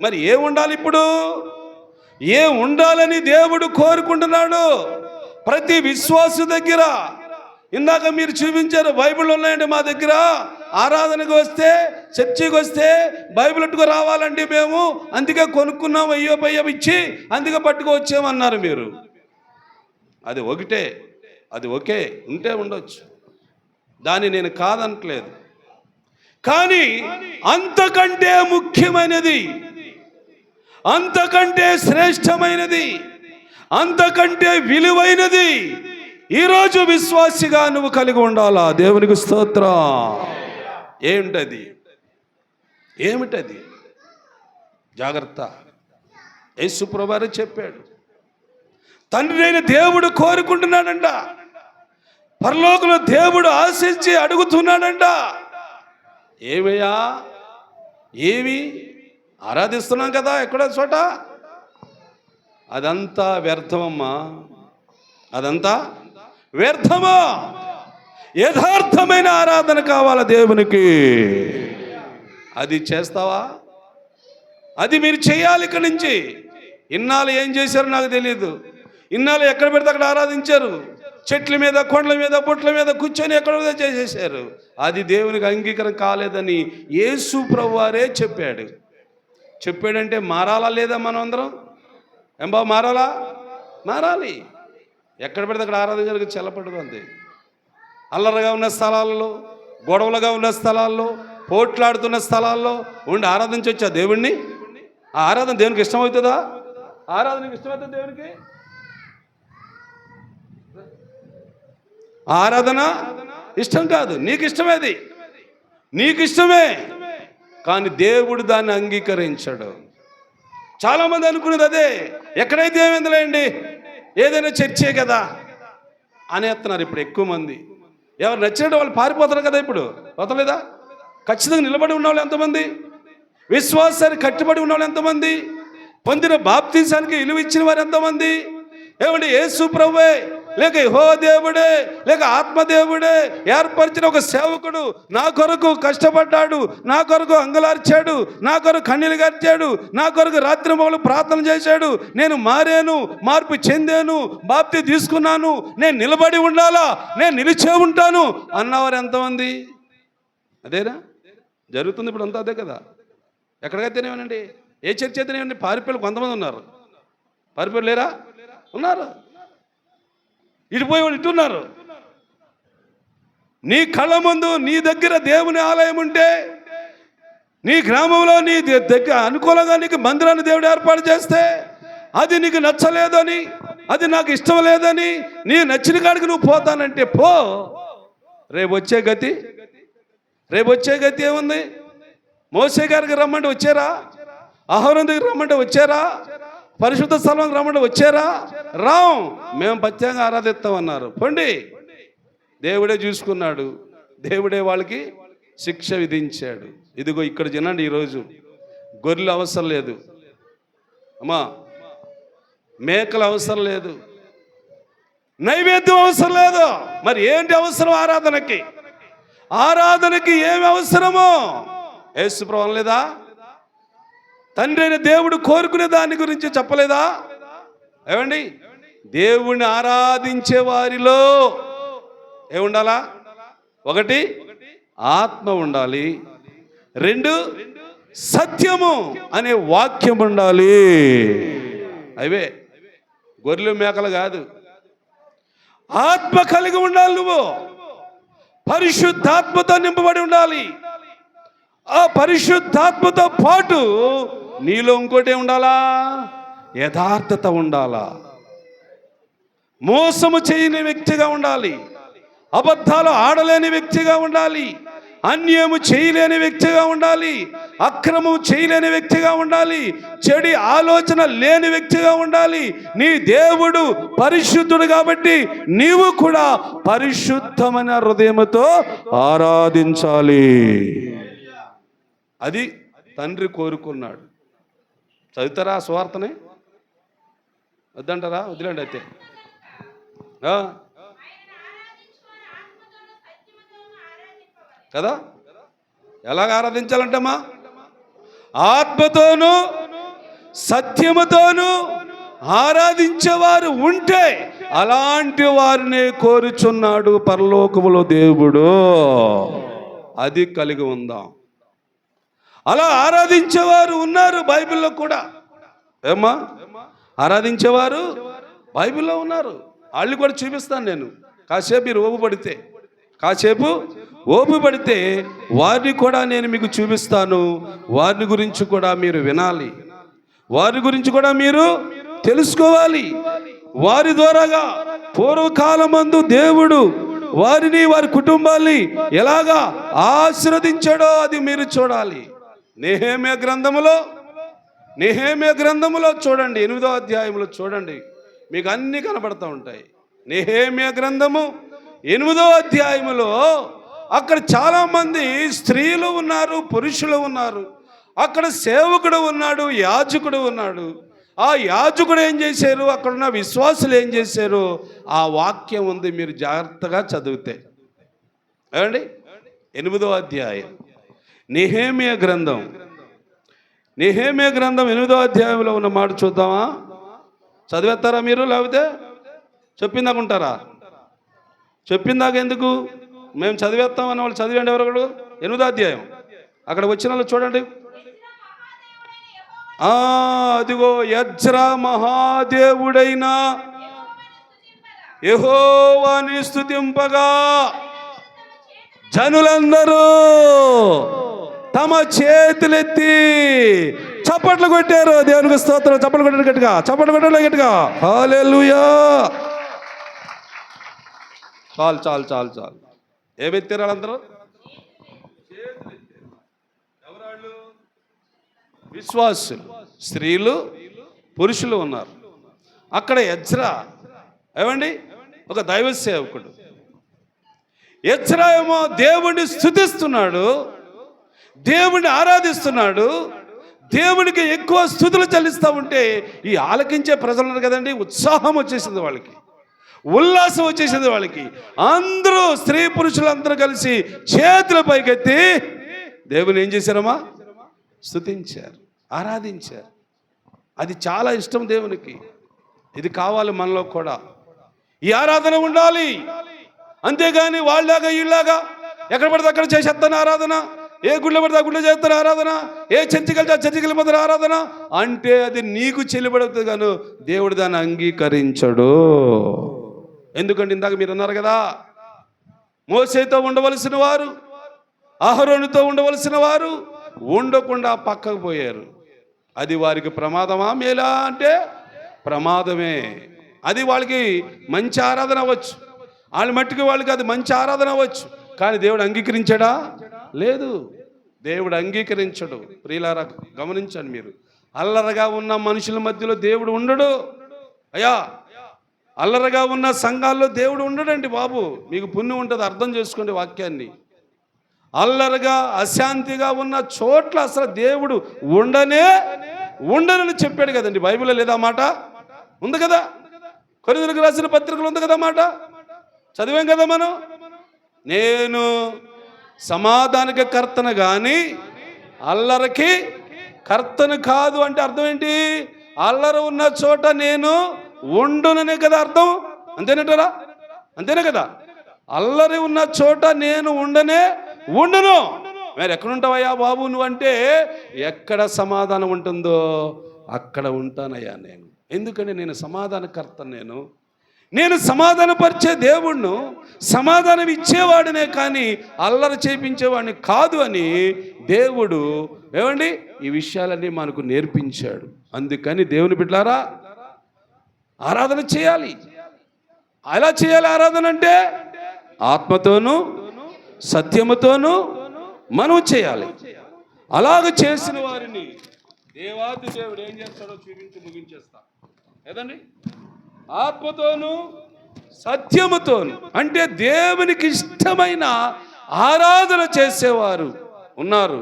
మరి ఏం ఉండాలి ఇప్పుడు? ఏం ఉండాలని దేవుడు కోరుకుంటున్నాడు ప్రతి విశ్వాసు దగ్గర. ఇందాక మీరు చూపించారు, బైబిల్ ఉన్నాయండి మా దగ్గర. ఆరాధనకు వస్తే, చర్చికి వస్తే బైబిల్ పట్టుకు రావాలండి మేము, అందుకే కొనుక్కున్నాం, అయ్యో పయ్యో ఇచ్చి అందుకే పట్టుకు వచ్చామన్నారు మీరు. అది ఒకటే, అది ఓకే, ఉంటే ఉండొచ్చు, దాన్ని నేను కాదనట్లేదు. కానీ అంతకంటే ముఖ్యమైనది, అంతకంటే శ్రేష్టమైనది, అంతకంటే విలువైనది ఈరోజు విశ్వాసిగా నువ్వు కలిగి ఉండాలా. దేవునికి స్తోత్రం. ఏమిటది? ఏమిటది? జాగ్రత్త. యేసు ప్రభువారే చెప్పాడు, తండ్రి అయిన దేవుడు కోరుకుంటున్నాడంట, పరలోకంలో దేవుడు ఆశించి అడుగుతున్నాడంట. ఏమయ్యా? ఏమి ఆరాధిస్తున్నాం కదా ఎక్కడో చోట, అదంతా వ్యర్థమమ్మా, అదంతా వ్యర్థమా. యథార్థమైన ఆరాధన కావాలా దేవునికి. అది చేస్తావా? అది మీరు చేయాలి. ఇక్కడి నుంచి ఇన్నాళ్ళు ఏం చేశారో నాకు తెలియదు. ఇన్నాళ్ళు ఎక్కడ పెడితే అక్కడ ఆరాధించారు. చెట్ల మీద, కొండల మీద, పుట్ల మీద కూర్చొని ఎక్కడో చేసేసారు. అది దేవునికి అంగీకారం కాలేదని యేసు ప్రభువారే చెప్పాడు. చెప్పాడంటే మారాలా లేదా? మనం అందరం ఏం బాబు మారాలా? మారాలి. ఎక్కడ పెడితే అక్కడ ఆరాధించడానికి చెల్లపడుతుంది. అల్లరిగా ఉన్న స్థలాల్లో, గొడవలుగా ఉన్న స్థలాల్లో, పోట్లాడుతున్న స్థలాల్లో ఉండి ఆరాధించవచ్చా దేవుణ్ణి? ఆ ఆరాధన దేవునికి ఇష్టమవుతుందా? ఆరాధనకి ఇష్టమవుతుంది దేవునికి? ఆరాధన ఇష్టం కాదు. నీకు ఇష్టమేది, నీకు ఇష్టమే, కానీ దేవుడు దాన్ని అంగీకరించాడు. చాలామంది అనుకునేది అదే. ఎక్కడైతే ఏమైందిలేండి, ఏదైనా చర్చే కదా అనేస్తున్నారు ఇప్పుడు ఎక్కువ మంది. ఎవరు నచ్చినట్టు వాళ్ళు పారిపోతారు కదా. ఇప్పుడు పోతలేదా? ఖచ్చితంగా నిలబడి ఉన్నవాళ్ళు ఎంతమంది? విశ్వాసానికి కట్టుబడి ఉన్నవాళ్ళు ఎంతమంది? పొందిన బాప్తీసానికి విలువ ఇచ్చిన వారు ఎంతమంది? ఏమండి, యేసు ప్రభువే లేక యెహోవా దేవుడే లేక ఆత్మదేవుడే ఏర్పరిచిన ఒక సేవకుడు నా కొరకు కష్టపడ్డాడు, నా కొరకు అంగలార్చాడు, నా కొరకు కన్నీళ్ళు గార్చాడు, నా కొరకు రాత్రి మొదలు ప్రార్థన చేశాడు, నేను మారాను, మార్పు చెందాను, బాప్తి తీసుకున్నాను, నేను నిలబడి ఉండాలా, నేను నిలిచే ఉంటాను అన్నవారు ఎంతమంది? అదేనా జరుగుతుంది ఇప్పుడు అంతా? అదే కదా. ఎక్కడికైతేనేమనండి, ఏ చర్చ అయితేనేమండి, పారిపోయి కొంతమంది ఉన్నారు. పారిపోయి లేరా? ఉన్నారు. ఇటుపోయేవాళ్ళు ఇటున్నారు. నీ కళ్ళ ముందు నీ దగ్గర దేవుని ఆలయం ఉంటే, నీ గ్రామంలో నీ దగ్గర అనుకూలంగా నీకు మందిరాన్ని దేవుడు ఏర్పాటు చేస్తే, అది నీకు నచ్చలేదని, అది నాకు ఇష్టం లేదని, నీ నచ్చిన కాడికి నువ్వు పోతానంటే పో. రేపు వచ్చే గతి ఏముంది? మోసే గారికి రమ్మంటే వచ్చారా? అహరోను దగ్గర రమ్మంటే వచ్చారా? పరిశుద్ధ స్థలానికి రమ్మంటే వచ్చారా? రాం, మేము ప్రత్యేకంగా ఆరాధిస్తామన్నారు. పండి, దేవుడే చూసుకున్నాడు, దేవుడే వాళ్ళకి శిక్ష విధించాడు. ఇదిగో ఇక్కడ తినండి. ఈరోజు గొర్రెలు అవసరం లేదు అమ్మా, మేకలు అవసరం లేదు, నైవేద్యం అవసరం లేదు. మరి ఏంటి అవసరం ఆరాధనకి? ఆరాధనకి ఏమి అవసరమో యేసు ప్రభువు లేదా? తండ్రి అయిన దేవుడు కోరుకునే దాని గురించి చెప్పలేదా? ఏమండి, దేవుణ్ణి ఆరాధించే వారిలో ఏముండాలా? 1 ఆత్మ ఉండాలి, 2 సత్యము అనే వాక్యం ఉండాలి. అవే గొర్రెలు మేకలు కాదు. ఆత్మ కలిగి ఉండాలి. నువ్వు పరిశుద్ధాత్మతో నింపబడి ఉండాలి. ఆ పరిశుద్ధాత్మతో పాటు నీలో ఇంకోటి ఉండాలా? యథార్థత ఉండాలా. మోసము చేయని వ్యక్తిగా ఉండాలి, అబద్ధాలు ఆడలేని వ్యక్తిగా ఉండాలి, అన్యము చేయలేని వ్యక్తిగా ఉండాలి, అక్రమము చేయలేని వ్యక్తిగా ఉండాలి, చెడు ఆలోచన లేని వ్యక్తిగా ఉండాలి. నీ దేవుడు పరిశుద్ధుడు కాబట్టి నీవు కూడా పరిశుద్ధమైన హృదయముతో ఆరాధించాలి. అది తండ్రి కోరుకున్నాడు. చదువుతారా సువార్తనే? వద్దంటారా? వదిలేండి అయితే. కదా, ఎలాగ ఆరాధించాలంటమ్మా? ఆత్మతోనూ సత్యముతోనూ ఆరాధించేవారు ఉంటే అలాంటి వారిని కోరుచున్నాడు పరలోకములో దేవుడు. అది కలిగి ఉందాం. అలా ఆరాధించేవారు ఉన్నారు బైబిల్లో కూడా. ఏమ్మా, ఆరాధించేవారు బైబిల్లో ఉన్నారు. వాళ్ళు కూడా చూపిస్తాను నేను. కాసేపు మీరు ఓపు పడితే వారిని కూడా నేను మీకు చూపిస్తాను. వారిని గురించి కూడా మీరు వినాలి, వారి గురించి కూడా మీరు తెలుసుకోవాలి. వారి ద్వారాగా పూర్వకాలమందు దేవుడు వారిని వారి కుటుంబాన్ని ఎలాగా ఆశీర్వదించాడో అది మీరు చూడాలి. నెహెమ్యా గ్రంథములో చూడండి, 8వ అధ్యాయంలో చూడండి, మీకు అన్నీ కనబడతా ఉంటాయి. నెహెమ్యా గ్రంథము 8వ అధ్యాయములో అక్కడ చాలామంది స్త్రీలు ఉన్నారు, పురుషులు ఉన్నారు. అక్కడ సేవకుడు ఉన్నాడు, యాజకుడు ఉన్నాడు. ఆ యాజకుడు ఏం చేశారు, అక్కడున్న విశ్వాసులు ఏం చేశారు, ఆ వాక్యం ఉంది, మీరు జాగ్రత్తగా చదివితే. ఏమండి, 8వ అధ్యాయం నెహెమ్యా గ్రంథం 8వ అధ్యాయంలో ఉన్న మాట చూద్దామా? చదివేస్తారా మీరు? లేకపోతే చెప్పిందాకుంటారా? చెప్పిందాక ఎందుకు? మేము చదివేస్తాం అన్న వాళ్ళు చదివండి. ఎవరు? 8వ అధ్యాయం అక్కడ వచ్చిన వాళ్ళు చూడండి. అదిగో ఎజ్రా మహాదేవుడైన యెహోవాని స్తుతింపగా జనులందరూ తమ చేతులెత్తి చప్పట్లు కొట్టారు. దేవునికి స్తోత్రం. చప్పట్లు కొట్టారు గట్టిగా, చప్పట్లు కొట్టారు గట్టిగా. హల్లెలూయా. చాలు. ఏమెత్తారు వాళ్ళందరూ? ఎవరాళ్ళు? విశ్వాసులు, స్త్రీలు, పురుషులు ఉన్నారు. అక్కడ ఎజ్రా ఏమండి, ఒక దైవ సేవకుడు. ఎజ్రా ఏమో దేవుణ్ణి స్తుతిస్తున్నాడు, దేవుణ్ణి ఆరాధిస్తున్నాడు. దేవునికి ఎక్కువ స్తుతులు చెల్లిస్తూ ఉంటే ఈ ఆలకించే ప్రజలు ఉన్నారు కదండి, ఉత్సాహం వచ్చేసింది వాళ్ళకి, ఉల్లాసం వచ్చేసింది వాళ్ళకి. అందరూ స్త్రీ పురుషులందరూ కలిసి చేతుల పైకెత్తి దేవుని ఏం చేశారమ్మా? స్తుతించారు, ఆరాధించారు. అది చాలా ఇష్టం దేవునికి. ఇది కావాలి మనలో కూడా. ఈ ఆరాధన ఉండాలి. అంతేగాని వాళ్ళలాగా వీళ్ళలాగా ఎక్కడ పడితే అక్కడ చేసేస్తాను ఆరాధన, ఏ గుళ్ళో పడితే ఆ గుళ్ళో చేస్తాను ఆరాధన, ఏ చర్చికి వెళ్తే ఆ చర్చికి వెళ్ళిపోతాను ఆరాధన అంటే అది నీకు చెల్లిబడుతుంది గాను దేవుడు దాన్ని అంగీకరించడు. ఎందుకంటే ఇందాక మీరు అన్నారు కదా, మోసేతో ఉండవలసిన వారు, అహరోనుతో ఉండవలసిన వారు ఉండకుండా పక్కకు పోయారు. అది వారికి ప్రమాదమా మేలా అంటే ప్రమాదమే. అది వాళ్ళకి మంచి ఆరాధన అవ్వచ్చు, వాళ్ళ మట్టుకు వాళ్ళకి అది మంచి ఆరాధన అవ్వచ్చు. కానీ దేవుడు అంగీకరించాడా? లేదు, దేవుడు అంగీకరించడు. ప్రియులారా గమనించండి మీరు. అల్లరగా ఉన్న మనుషుల మధ్యలో దేవుడు ఉండడు. అయ్యా, అల్లరగా ఉన్న సంఘాల్లో దేవుడు ఉండడండి బాబు. మీకు పుణ్యం ఉంటుంది, అర్థం చేసుకోండి వాక్యాన్ని. అల్లరగా అశాంతిగా ఉన్న చోట్ల అసలు దేవుడు ఉండనని చెప్పాడు కదండి బైబిల్లో. లేదా మాట ఉంది కదా, కొరింథీయులకు రాసిన పత్రికలు ఉంది కదా మాట, చదివాం కదా మనం. నేను సమాధానకి కర్తను కానీ అల్లరికి కర్తను కాదు అంటే అర్థం ఏంటి? అల్లరి ఉన్న చోట నేను ఉండుననే కదా అర్థం. అంతేనంటారా? అంతేనే కదా. అల్లరి ఉన్న చోట నేను ఉండను. మరి ఎక్కడుంటావయ్యా బాబు నువ్వంటే, ఎక్కడ సమాధానం ఉంటుందో అక్కడ ఉంటానయ్యా నేను. ఎందుకంటే నేను సమాధానకర్తను, నేను సమాధానపరిచే దేవుణ్ణు, సమాధానం ఇచ్చేవాడినే కానీ అల్లరి చేయించేవాడిని కాదు అని దేవుడు ఏమండి ఈ విషయాలన్నీ మనకు నేర్పించాడు. అందుకని దేవుని బిడ్డలారా ఆరాధన చేయాలి. ఎలా చేయాలి ఆరాధన అంటే? ఆత్మతోనూ సత్యముతోనూ మనం చేయాలి. అలాగ చేసిన వారిని దేవాది దేవుడు ఏం చేస్తాడో చూపించి ముగించేస్తా ఏదండి. ఆత్మతోనూ సత్యముతోను అంటే దేవునికి ఇష్టమైన ఆరాధన చేసేవారు ఉన్నారు.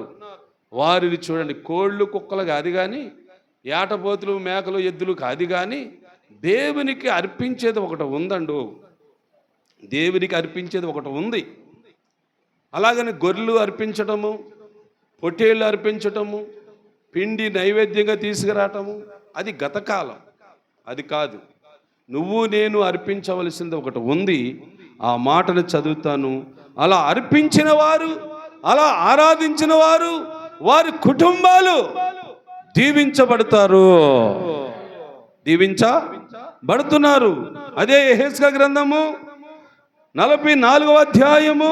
వారిని చూడండి. కోళ్ళు కుక్కలు కాదు కానీ, ఏటపోతులు మేకలు ఎద్దులు కాదు కానీ, దేవునికి అర్పించేది ఒకటి ఉందండు. దేవునికి అర్పించేది ఒకటి ఉంది. అలాగని గొర్రెలు అర్పించటము, పొట్టేళ్ళు అర్పించటము, పిండి నైవేద్యంగా తీసుకురావటము అది గతకాలం. అది కాదు. నువ్వు నేను అర్పించవలసింది ఒకటి ఉంది. ఆ మాటను చదువుతాను. అలా అర్పించిన వారు, అలా ఆరాధించిన వారు, వారి కుటుంబాలు దీవించబడతారు, దీవించబడుతున్నారు. అదే యెహెజ్కేలు గ్రంథము 44వ అధ్యాయము.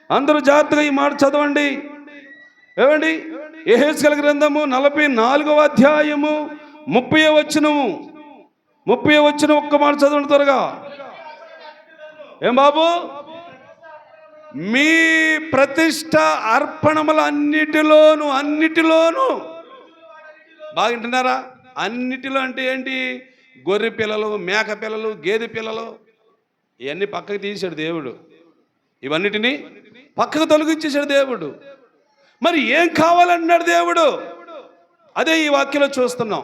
అందరూ జాగ్రత్తగా ఈ మాట చదవండి. ఏమండి? యెహెజ్కేలు గ్రంథము 44వ అధ్యాయము 30వ వచనము. 30 వచ్చిన ఒక్క మాట చదవండి త్వరగా. ఏం బాబు? మీ ప్రతిష్ట అర్పణముల అన్నిటిలోను బాగా వింటున్నారా? అన్నిటిలో అంటే ఏంటి? గొర్రె పిల్లలు, మేక పిల్లలు, గేదె పిల్లలు, ఇవన్నీ పక్కకు తీసాడు దేవుడు. ఇవన్నిటినీ పక్కకు తొలగించేశాడు దేవుడు. మరి ఏం కావాలన్నాడు దేవుడు? అదే ఈ వాక్యంలో చూస్తున్నాం.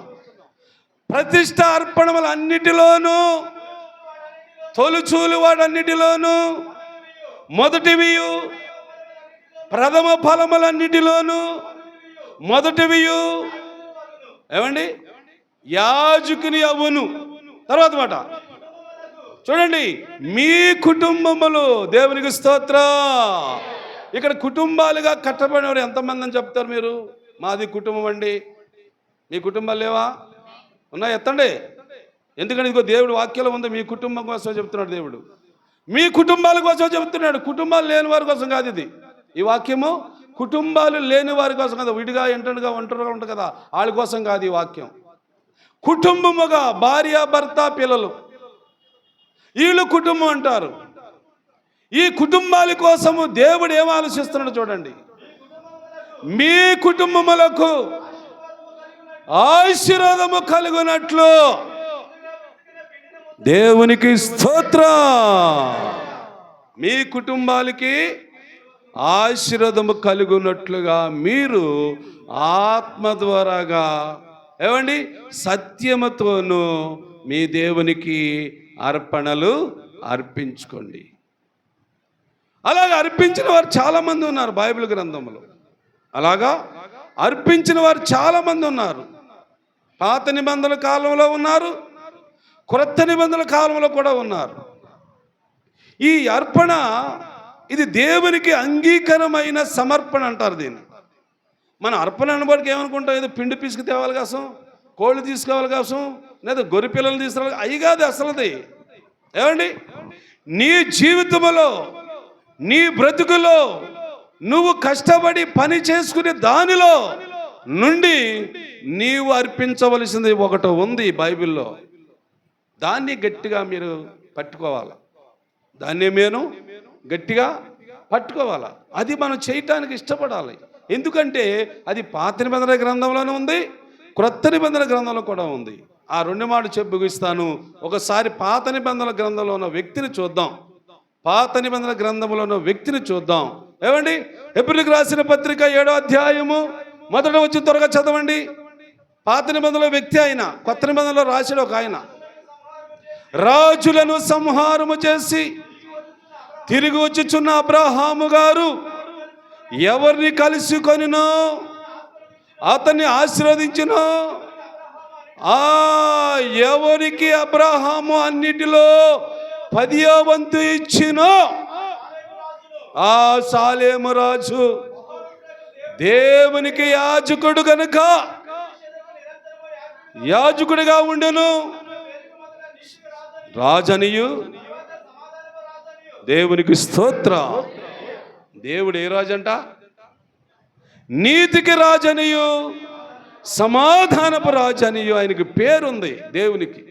ప్రతిష్ట అర్పణముల అన్నిటిలోను, తొలుచూలు వాడన్నిటిలోను, మొదటివియు, ప్రథమ ఫలములన్నిటిలోను మొదటివియు ఏమండి? యాజకుని అవును. తర్వాత మాట చూడండి, మీ కుటుంబములు. దేవునికి స్తోత్రం. ఇక్కడ కుటుంబాలుగా కట్టబడినవారు ఎంతమంది అని చెప్తారు మీరు? మాది కుటుంబం అండి. మీ కుటుంబాలు లేవా? ఉన్నాయి, ఎత్తండి. ఎందుకంటే ఇదిగో దేవుడు వాక్యంలో ఉంది. మీ కుటుంబం కోసం చెప్తున్నాడు దేవుడు. మీ కుటుంబాల కోసం చెబుతున్నాడు. కుటుంబాలు లేని వారి కోసం కాదు ఇది. ఈ వాక్యము కుటుంబాలు లేని వారి కోసం కాదు. విడిగా ఒంటరిగా ఉంటారు కదా, వాళ్ళ కోసం కాదు ఈ వాక్యం. కుటుంబముగా భార్య, భర్త, పిల్లలు, వీళ్ళు కుటుంబం అంటారు. ఈ కుటుంబాల కోసము దేవుడు ఏం ఆలోచిస్తున్నాడు చూడండి. మీ కుటుంబములకు ఆశీర్వాదము కలుగునట్లు. దేవునికి స్తోత్రం. మీ కుటుంబాలకి ఆశీర్వాదము కలుగునట్లుగా మీరు ఆత్మ ద్వారాగా ఏమండి సత్యముతోను మీ దేవునికి అర్పణలు అర్పించుకోండి. అలాగా అర్పించిన వారు చాలామంది ఉన్నారు బైబిల్ గ్రంథంలో. అలాగా అర్పించిన వారు చాలామంది ఉన్నారు. పాత నిబంధనల కాలంలో ఉన్నారు, క్రొత్త నిబంధనల కాలంలో కూడా ఉన్నారు. ఈ అర్పణ ఇది దేవునికి అంగీకారమైన సమర్పణ అంటారు దీన్ని. మన అర్పణ అనబడికి ఏమనుకుంటాం? ఏదో పిండి పిసుకు తేవాలి కోసం, కోళ్ళు తీసుకోవాలి కోసం, లేదా గొర్రె పిల్లలు తీసుకురావాలి, అవి కాదు అసలుది. ఏమండి? నీ జీవితంలో, నీ బ్రతుకులో నువ్వు కష్టపడి పని చేసుకునే దానిలో నుండి నీవు అర్పించవలసింది ఒకటి ఉంది బైబిల్లో. దాన్ని గట్టిగా మీరు పట్టుకోవాలి. దాన్ని నేను గట్టిగా పట్టుకోవాలి. అది మనం చేయటానికి ఇష్టపడాలి. ఎందుకంటే అది పాత నిబంధన గ్రంథంలోనే ఉంది, క్రొత్త నిబంధన గ్రంథంలో కూడా ఉంది. ఆ రెండు మాటలు చెప్పి ముగిస్తాను. ఒకసారి పాత నిబంధన గ్రంథంలో ఉన్న వ్యక్తిని చూద్దాం. పాత నిబంధన గ్రంథంలో ఉన్న వ్యక్తిని చూద్దాం. ఏమండి? హెబ్రీయులకు రాసిన పత్రిక 7వ అధ్యాయము మొదట వచ్చి త్వరగా చదవండి. పాత నిబంధనలో వ్యక్తి ఆయన, కొత్త నిబంధనలో రాశాడు ఒక ఆయన. రాజులను సంహారము చేసి తిరిగి వచ్చుచున్న అబ్రహాము గారు ఎవరిని కలుసుకొనినో అతన్ని ఆశీర్వదించును. ఎవరికి అబ్రహాము అన్నిటిలో 10వ వంతు ఇచ్చినో ఆ సాలేము రాజు దేవునికి యాజకుడు గనుక యాజకుడిగా ఉండెను. రాజనియు దేవునికి స్తోత్రం. దేవుడు ఏ రాజంట? నీతికి రాజనియు సమాధానపు రాజనియు ఆయనకి పేరుంది దేవునికి.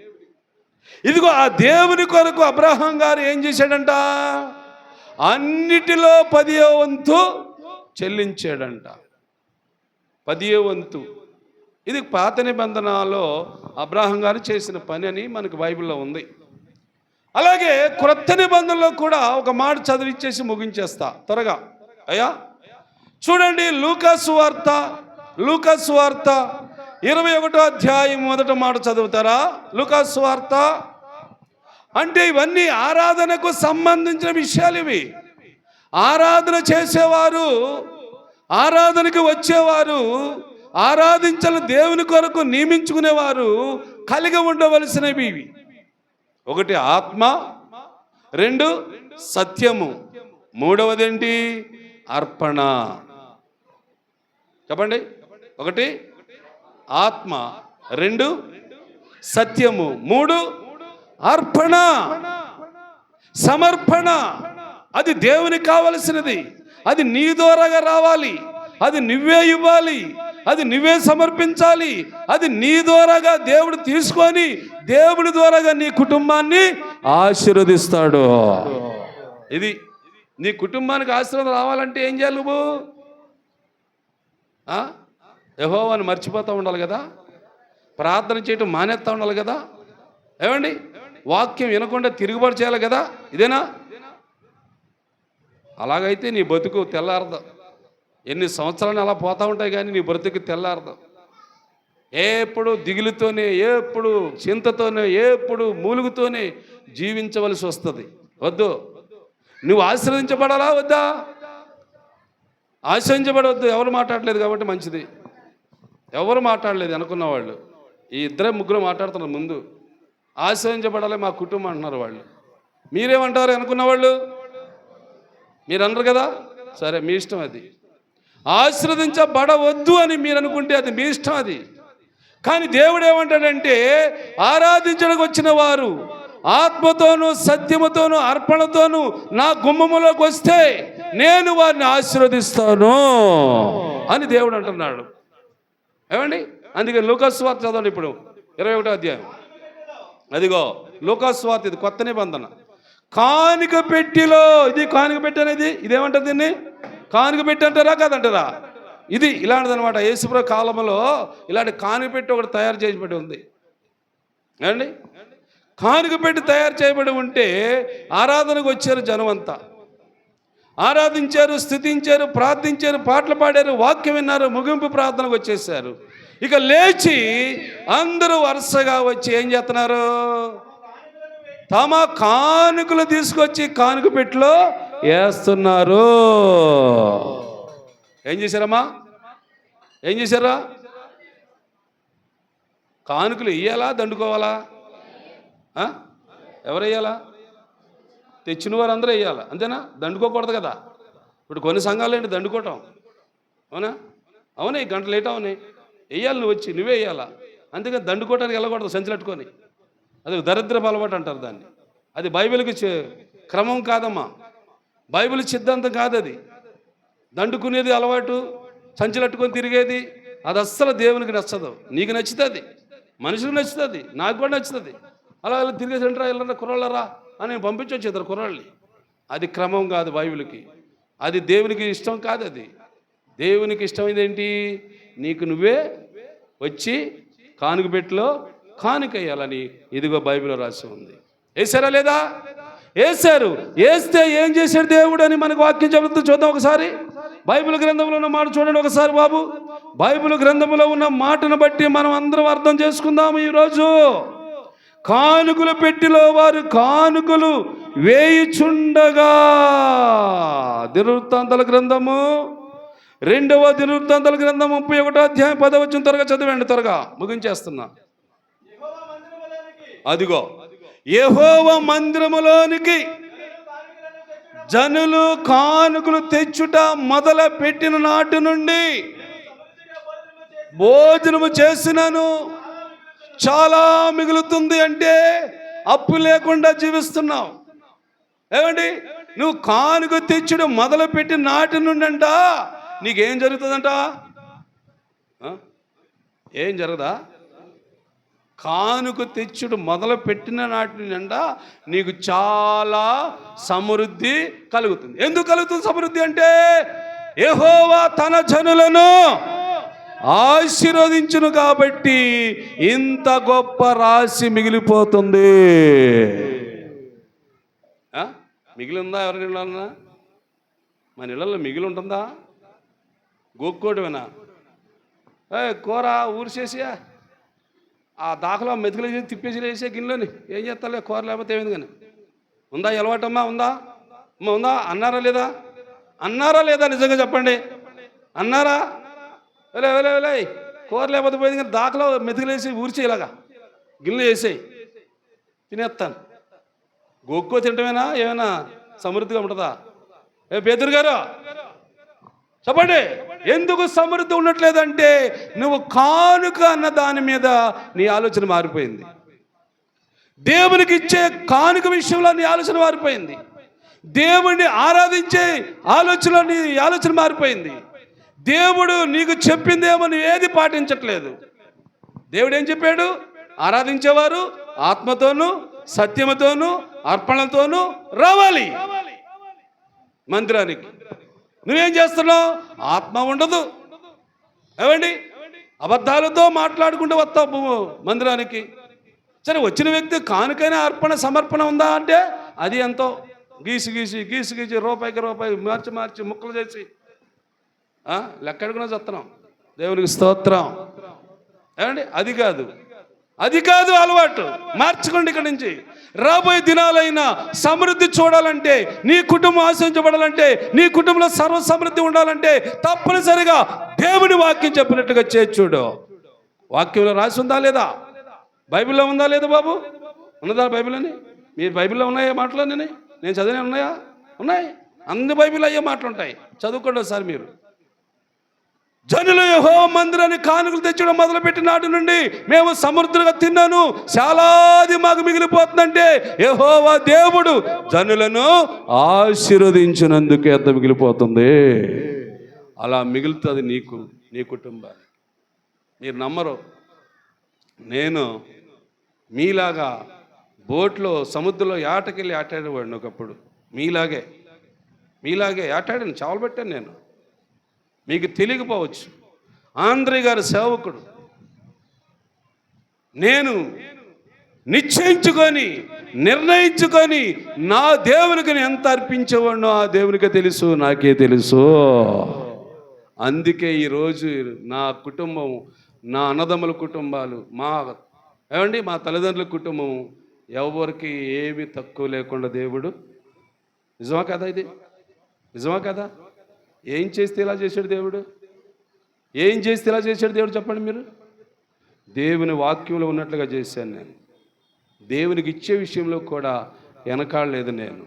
ఇదిగో ఆ దేవుని కొరకు అబ్రహాం గారు ఏం చేశాడంట? అన్నిటిలో 10వ వంతు చెల్లించాడంట. 10వ వంతు. ఇది పాత నిబంధనలో అబ్రహాం గారు చేసిన పని అని మనకు బైబిల్లో ఉంది. అలాగే క్రొత్త నిబంధనలో కూడా ఒక మాట చదివిచ్చేసి ముగించేస్తా త్వరగా. అయ్యా చూడండి, లూకా సువార్త 21వ అధ్యాయం మొదటి మాట చదువుతారా? లూకా సువార్త అంటే ఇవన్నీ ఆరాధనకు సంబంధించిన విషయాలు. ఇవి ఆరాధన చేసేవారు, ఆరాధనకు వచ్చేవారు, ఆరాధించాలని దేవుని కొరకు నియమించుకునేవారు కలిగి ఉండవలసినవి ఇవి. 1 ఆత్మ, 2 సత్యము, 3వది ఏంటి? అర్పణ. చెప్పండి. 1 ఆత్మ, 2 సత్యము, 3 అర్పణ, సమర్పణ. అది దేవునికి కావలసినది. అది నీ ద్వారాగా రావాలి. అది నువ్వే ఇవ్వాలి. అది నువ్వే సమర్పించాలి. అది నీ ద్వారాగా దేవుడు తీసుకొని దేవుడి ద్వారాగా నీ కుటుంబాన్ని ఆశీర్వదిస్తాడు. ఇది నీ కుటుంబానికి ఆశీర్వాదం రావాలంటే ఏం చేయాలి? నువ్వు యెహోవాను మర్చిపోతూ ఉండాలి కదా, ప్రార్థన చేయటం మానేస్తూ ఉండాలి కదా, ఏమండి వాక్యం వినకుండా తిరుగుబాటు చేయాలి కదా. ఇదేనా? అలాగైతే నీ బతుకు తెల్లారదు. ఎన్ని సంవత్సరాలు అలా పోతూ ఉంటాయి కానీ నీ బ్రతుకు తెల్లారదు. ఎప్పుడు దిగులుతోనే, ఎప్పుడు చింతతోనే, ఎప్పుడు మూలుగుతోనే జీవించవలసి వస్తుంది. వద్దు. నువ్వు ఆశీర్వదించబడాలా వద్దా? ఆశీర్వదించబడవద్దు. ఎవరు మాట్లాడలేదు కాబట్టి మంచిది. ఎవరు మాట్లాడలేదు అనుకున్న వాళ్ళు, ఈ ఇద్దరే ముగ్గురు మాట్లాడుతున్నారు. ముందు ఆశీర్వదించబడాలి మా కుటుంబం అంటున్నారు వాళ్ళు. మీరేమంటారు అనుకున్న వాళ్ళు? మీరు అనరు కదా, సరే మీ ఇష్టం. అది ఆశీర్వదించబడవద్దు అని మీరు అనుకుంటే అది మీ ఇష్టం. అది కానీ దేవుడు ఏమంటాడంటే, ఆరాధించడానికి వచ్చిన వారు ఆత్మతోనూ సత్యముతోనూ అర్పణతోనూ నా గుమ్మములోకి వస్తే నేను వారిని ఆశీర్వదిస్తాను అని దేవుడు అంటున్నాడు. ఏమండి? అందుకే లూకాసు వార్త చదవండి. ఇప్పుడు 21వ అధ్యాయం. అదిగో లూకాసు వార్త, ఇది కొత్త నిబంధన. కానుక పెట్టిలో, ఇది కానుక పెట్టి అనేది ఇదేమంటారు? దీన్ని కానుక పెట్టి అంటారా కాదంటారా? ఇది ఇలాంటిది అనమాట. యేసుప్రభు కాలంలో ఇలాంటి కానుక పెట్టి ఒకటి తయారు చేయబడి ఉంది. ఏమండి? కానుక పెట్టి తయారు చేయబడి ఉంటే ఆరాధనకు వచ్చారు జనం అంతా. ఆరాధించారు, స్తుతించారు, ప్రార్థించారు, పాటలు పాడారు, వాక్యం విన్నారు, ముగింపు ప్రార్థనకు వచ్చేసారు. ఇక లేచి అందరూ వరుసగా వచ్చి ఏం చేస్తున్నారు? తమ కానుకలు తీసుకొచ్చి కానుక పెట్టిలో వేస్తున్నారు. ఏం చేశారమ్మా? ఏం చేశారా? కానుకలు ఇయ్యాలా దండుకోవాలా? ఎవరు వేయాలా? తెచ్చిన వారు అందరూ వేయాలా, అంతేనా? దండుకోకూడదు కదా. ఇప్పుడు కొన్ని సంఘాలు ఏంటి దండుకోవటం, అవునా? అవునే, గంట లేట్ అవునాయి, వేయాలి. నువ్వు వచ్చి నువ్వే వేయాలా. అందుకని దండుకోవటానికి వెళ్ళకూడదు సంచులట్టుకొని. అది దరిద్రపు అలవాటు అంటారు దాన్ని. అది బైబిల్కి క్రమం కాదమ్మా, బైబిల్ సిద్ధాంతం కాదు అది. దండుకునేది అలవాటు, సంచులట్టుకొని తిరిగేది, అది అస్సలు దేవునికి నచ్చదు. నీకు నచ్చుతుంది, మనుషులకు నచ్చుతుంది, నాకు కూడా నచ్చుతుంది. అలా తిరిగేసి వెళ్ళరా వెళ్ళరా కుర్రాళ్ళరా అని నేను పంపించవచ్చు ఇద్దరు కుర్రాళ్ళని. అది క్రమం కాదు బైబిల్కి. అది దేవునికి ఇష్టం కాదు. అది దేవునికి ఇష్టమైంది ఏంటి? నీకు నువ్వే వచ్చి కానుక పెట్టిలో కానుక వేయాలని ఇదిగో బైబిల్లో రాసి ఉంది. వేసారా లేదా? వేశారు. వేస్తే ఏం చేశాడు దేవుడు అని మనకు వాక్యం చెబుతుంది. చూద్దాం ఒకసారి. బైబిల్ గ్రంథంలో ఉన్న మాట చూడండి ఒకసారి బాబు. బైబిల్ గ్రంథంలో ఉన్న మాటను బట్టి మనం అందరం అర్థం చేసుకుందాము ఈరోజు. కానుకల పెట్టిలో వారు కానుకలు వేయుచుండగా, దినవృత్తాంతాల గ్రంథము 2వ దినవృత్తాంతాల గ్రంథం 31వ అధ్యాయం 10వ వచనం త్వరగా చదివండి, త్వరగా ముగించేస్తున్నా. అదిగో యెహోవా మందిరములోనికి జనులు కానుకలు తెచ్చుట మొదలు పెట్టిన నాటి నుండి భోజనము చేసినాను, చాలా మిగులుతుంది. అంటే అప్పు లేకుండా జీవిస్తున్నావు. ఏమండి? నువ్వు కానుక తెచ్చుడు మొదలు పెట్టి నాటి నుండి అంట నీకేం జరుగుతుందంట? ఏం జరగదా? కానుక తెచ్చుడు మొదలు పెట్టిన నాటి నుండి అంట నీకు చాలా సమృద్ధి కలుగుతుంది. ఎందుకు కలుగుతుంది సమృద్ధి అంటే? యెహోవా తన జనులను ఆశీర్వదించును కాబట్టి ఇంత గొప్ప రాశి మిగిలిపోతుంది. మిగిలి ఉందా? ఎవరి ఇళ్ళన్నా? మన ఇళ్ళల్లో మిగిలి ఉంటుందా? గోక్కోటమేనా? కూర ఊరిసేసి ఆ దాఖలో మెతుకులు చేసి తిప్పేసి వేసే గిన్నెలోని ఏం చేస్తాలే, కూర లేకపోతే ఏమైంది కానీ. ఉందా అలవాటమ్మా? ఉందా అమ్మా? ఉందా? అన్నారా లేదా? అన్నారా లేదా? నిజంగా చెప్పండి, అన్నారా? వెలే వెలే వెలే కూర లేకపోతే పోయింది కానీ దాఖలో మెతుకులు వేసి ఊరిచే ఇలాగా గిన్నెలు వేసేయి, తినేస్తాను. గోక్కో తింటమేనా? ఏమైనా సమృద్ధిగా ఉంటుందా? పేదరు గారు చెప్పండి, ఎందుకు సమృద్ధి ఉండట్లేదంటే నువ్వు కానుక అన్న దాని మీద నీ ఆలోచన మారిపోయింది. దేవునికి ఇచ్చే కానుక విషయంలో నీ ఆలోచన మారిపోయింది. దేవుణ్ణి ఆరాధించే ఆలోచనలో నీ ఆలోచన మారిపోయింది. దేవుడు నీకు చెప్పిందేమో నువ్వు ఏది పాటించట్లేదు. దేవుడు ఏం చెప్పాడు? ఆరాధించేవారు ఆత్మతోనూ సత్యముతోనూ అర్పణలతోనూ రావాలి మందిరానికి. నువ్వేం చేస్తున్నావు? ఆత్మ ఉండదు. ఏమండి, అబద్ధాలతో మాట్లాడుకుంటూ వస్తావు మందిరానికి. సరే, వచ్చిన వ్యక్తి కానుకైనా అర్పణ సమర్పణ ఉందా అంటే అది ఎంతో గీసి రూపాయికి రూపాయి మార్చి ముక్కలు చేసి లెక్కడుకునే చెప్తున్నాం. దేవునికి స్తోత్రం. ఏమండి, అది కాదు అలవాటు. మార్చుకోండి. ఇక్కడి నుంచి రాబోయే దినాలైనా సమృద్ధి చూడాలంటే, నీ కుటుంబం ఆశించబడాలంటే, నీ కుటుంబంలో సర్వ సమృద్ధి ఉండాలంటే తప్పనిసరిగా దేవుని వాక్యం చెప్పినట్టుగా చేసి చూడు. వాక్యంలో రాసి ఉందా లేదా? బైబిల్లో ఉందా లేదా బాబు? ఉన్నదా బైబిల్ అని? మీరు బైబిల్లో ఉన్నాయా మాటలు? నేను చదివిన ఉన్నాయా? ఉన్నాయి. అన్ని బైబిల్ అయ్యే మాటలు ఉంటాయి. చదువుకోండి ఒకసారి మీరు. జనులు యెహోవా మందిరాన్ని కానుకలు తెచ్చడం మొదలుపెట్టిన నాటి నుండి మేము సమృద్ధిగా తిన్నాను, చాలాది మాకు మిగిలిపోతుందంటే యెహోవా దేవుడు జనులను ఆశీర్వదించినందుకే అంత మిగిలిపోతుంది. అలా మిగులుతుంది నీకు, నీ కుటుంబానికి. మీరు నమ్మరు. నేను మీలాగా బోట్లో సముద్రంలో ఏటకెళ్ళి ఆటాడేవాడిని ఒకప్పుడు. మీలాగే ఆటాడాను, చావలు పెట్టాను నేను. మీకు తెలియకపోవచ్చు. ఆంధ్రే గారి సేవకుడు. నేను నిర్ణయించుకొని నా దేవునికి ఎంత అర్పించేవాడినో ఆ దేవునికే తెలుసు, నాకే తెలుసు. అందుకే ఈరోజు నా కుటుంబం, నా అన్నదమ్ముల కుటుంబాలు, మా తల్లిదండ్రుల కుటుంబం ఎవరికి ఏమి తక్కువ లేకుండా దేవుడు. నిజమా కదా? ఇది నిజమా కదా? ఏం చేస్తే ఇలా చేశాడు దేవుడు? చెప్పండి మీరు. దేవుని వాక్యంలో ఉన్నట్లుగా చేశాను నేను. దేవునికి ఇచ్చే విషయంలో కూడా వెనకాడలేదు నేను.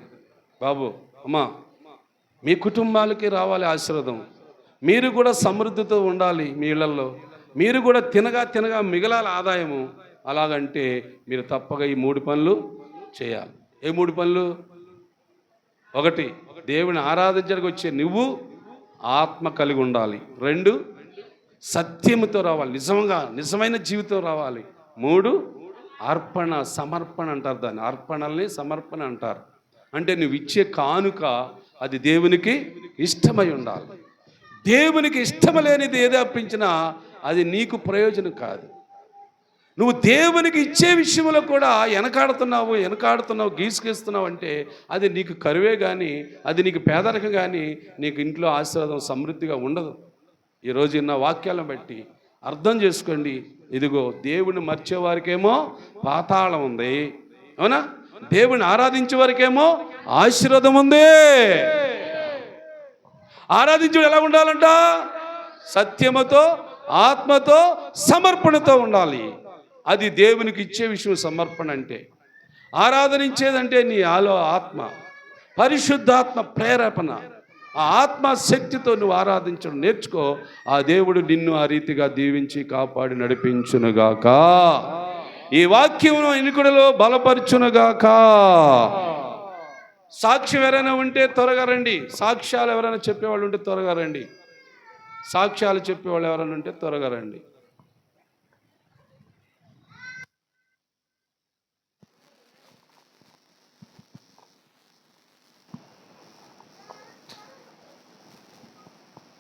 బాబు, అమ్మా, మీ కుటుంబాలకి రావాలి ఆశీర్వాదం. మీరు కూడా సమృద్ధితో ఉండాలి. మీ ఇళ్లలో మీరు కూడా తినగా మిగలాలి ఆదాయము. అలాగంటే మీరు తప్పగా ఈ 3 పనులు చేయాలి. ఏ 3 పనులు? 1, దేవుని ఆరాధించడానికి వచ్చే నువ్వు ఆత్మ కలిగి ఉండాలి. 2, సత్యముతో రావాలి, నిజమైన జీవితం రావాలి. 3, సమర్పణ అంటారు దాన్ని. అర్పణల్ని సమర్పణ అంటారు. అంటే నువ్వు ఇచ్చే కానుక అది దేవునికి ఇష్టమై ఉండాలి. దేవునికి ఇష్టం లేనిది ఏది అర్పించినా అది నీకు ప్రయోజనం కాదు. నువ్వు దేవునికి ఇచ్చే విషయంలో కూడా వెనకాడుతున్నావు, గీసుకేస్తున్నావు అంటే అది నీకు కరువే కానీ, అది నీకు పేదరికం కానీ, నీకు ఇంట్లో ఆశీర్వాదం సమృద్ధిగా ఉండదు. ఈరోజు ఇన్న వాక్యాలను బట్టి అర్థం చేసుకోండి. ఇదిగో, దేవుని మర్చేవారికేమో పాతాళం ఉంది, అవునా? దేవుని ఆరాధించే వారికేమో ఆశీర్వాదం ఉంది. ఆరాధించుడు ఎలా ఉండాలంట? సత్యముతో, ఆత్మతో, సమర్పణతో ఉండాలి. అది దేవునికి ఇచ్చే విషయం సమర్పణ అంటే. ఆరాధనించేదంటే నీ ఆత్మ, పరిశుద్ధాత్మ ప్రేరేపణ. ఆ ఆత్మ శక్తితో నువ్వు ఆరాధించడం నేర్చుకో. ఆ దేవుడు నిన్ను ఆ రీతిగా దీవించి కాపాడి నడిపించునుగాక. ఈ వాక్యమును ఇనుకుడిలో బలపరచునుగాక. సాక్ష్యం ఎవరైనా ఉంటే త్వరగా రండి. సాక్ష్యాలు ఎవరైనా చెప్పేవాళ్ళు ఉంటే త్వరగా రండి.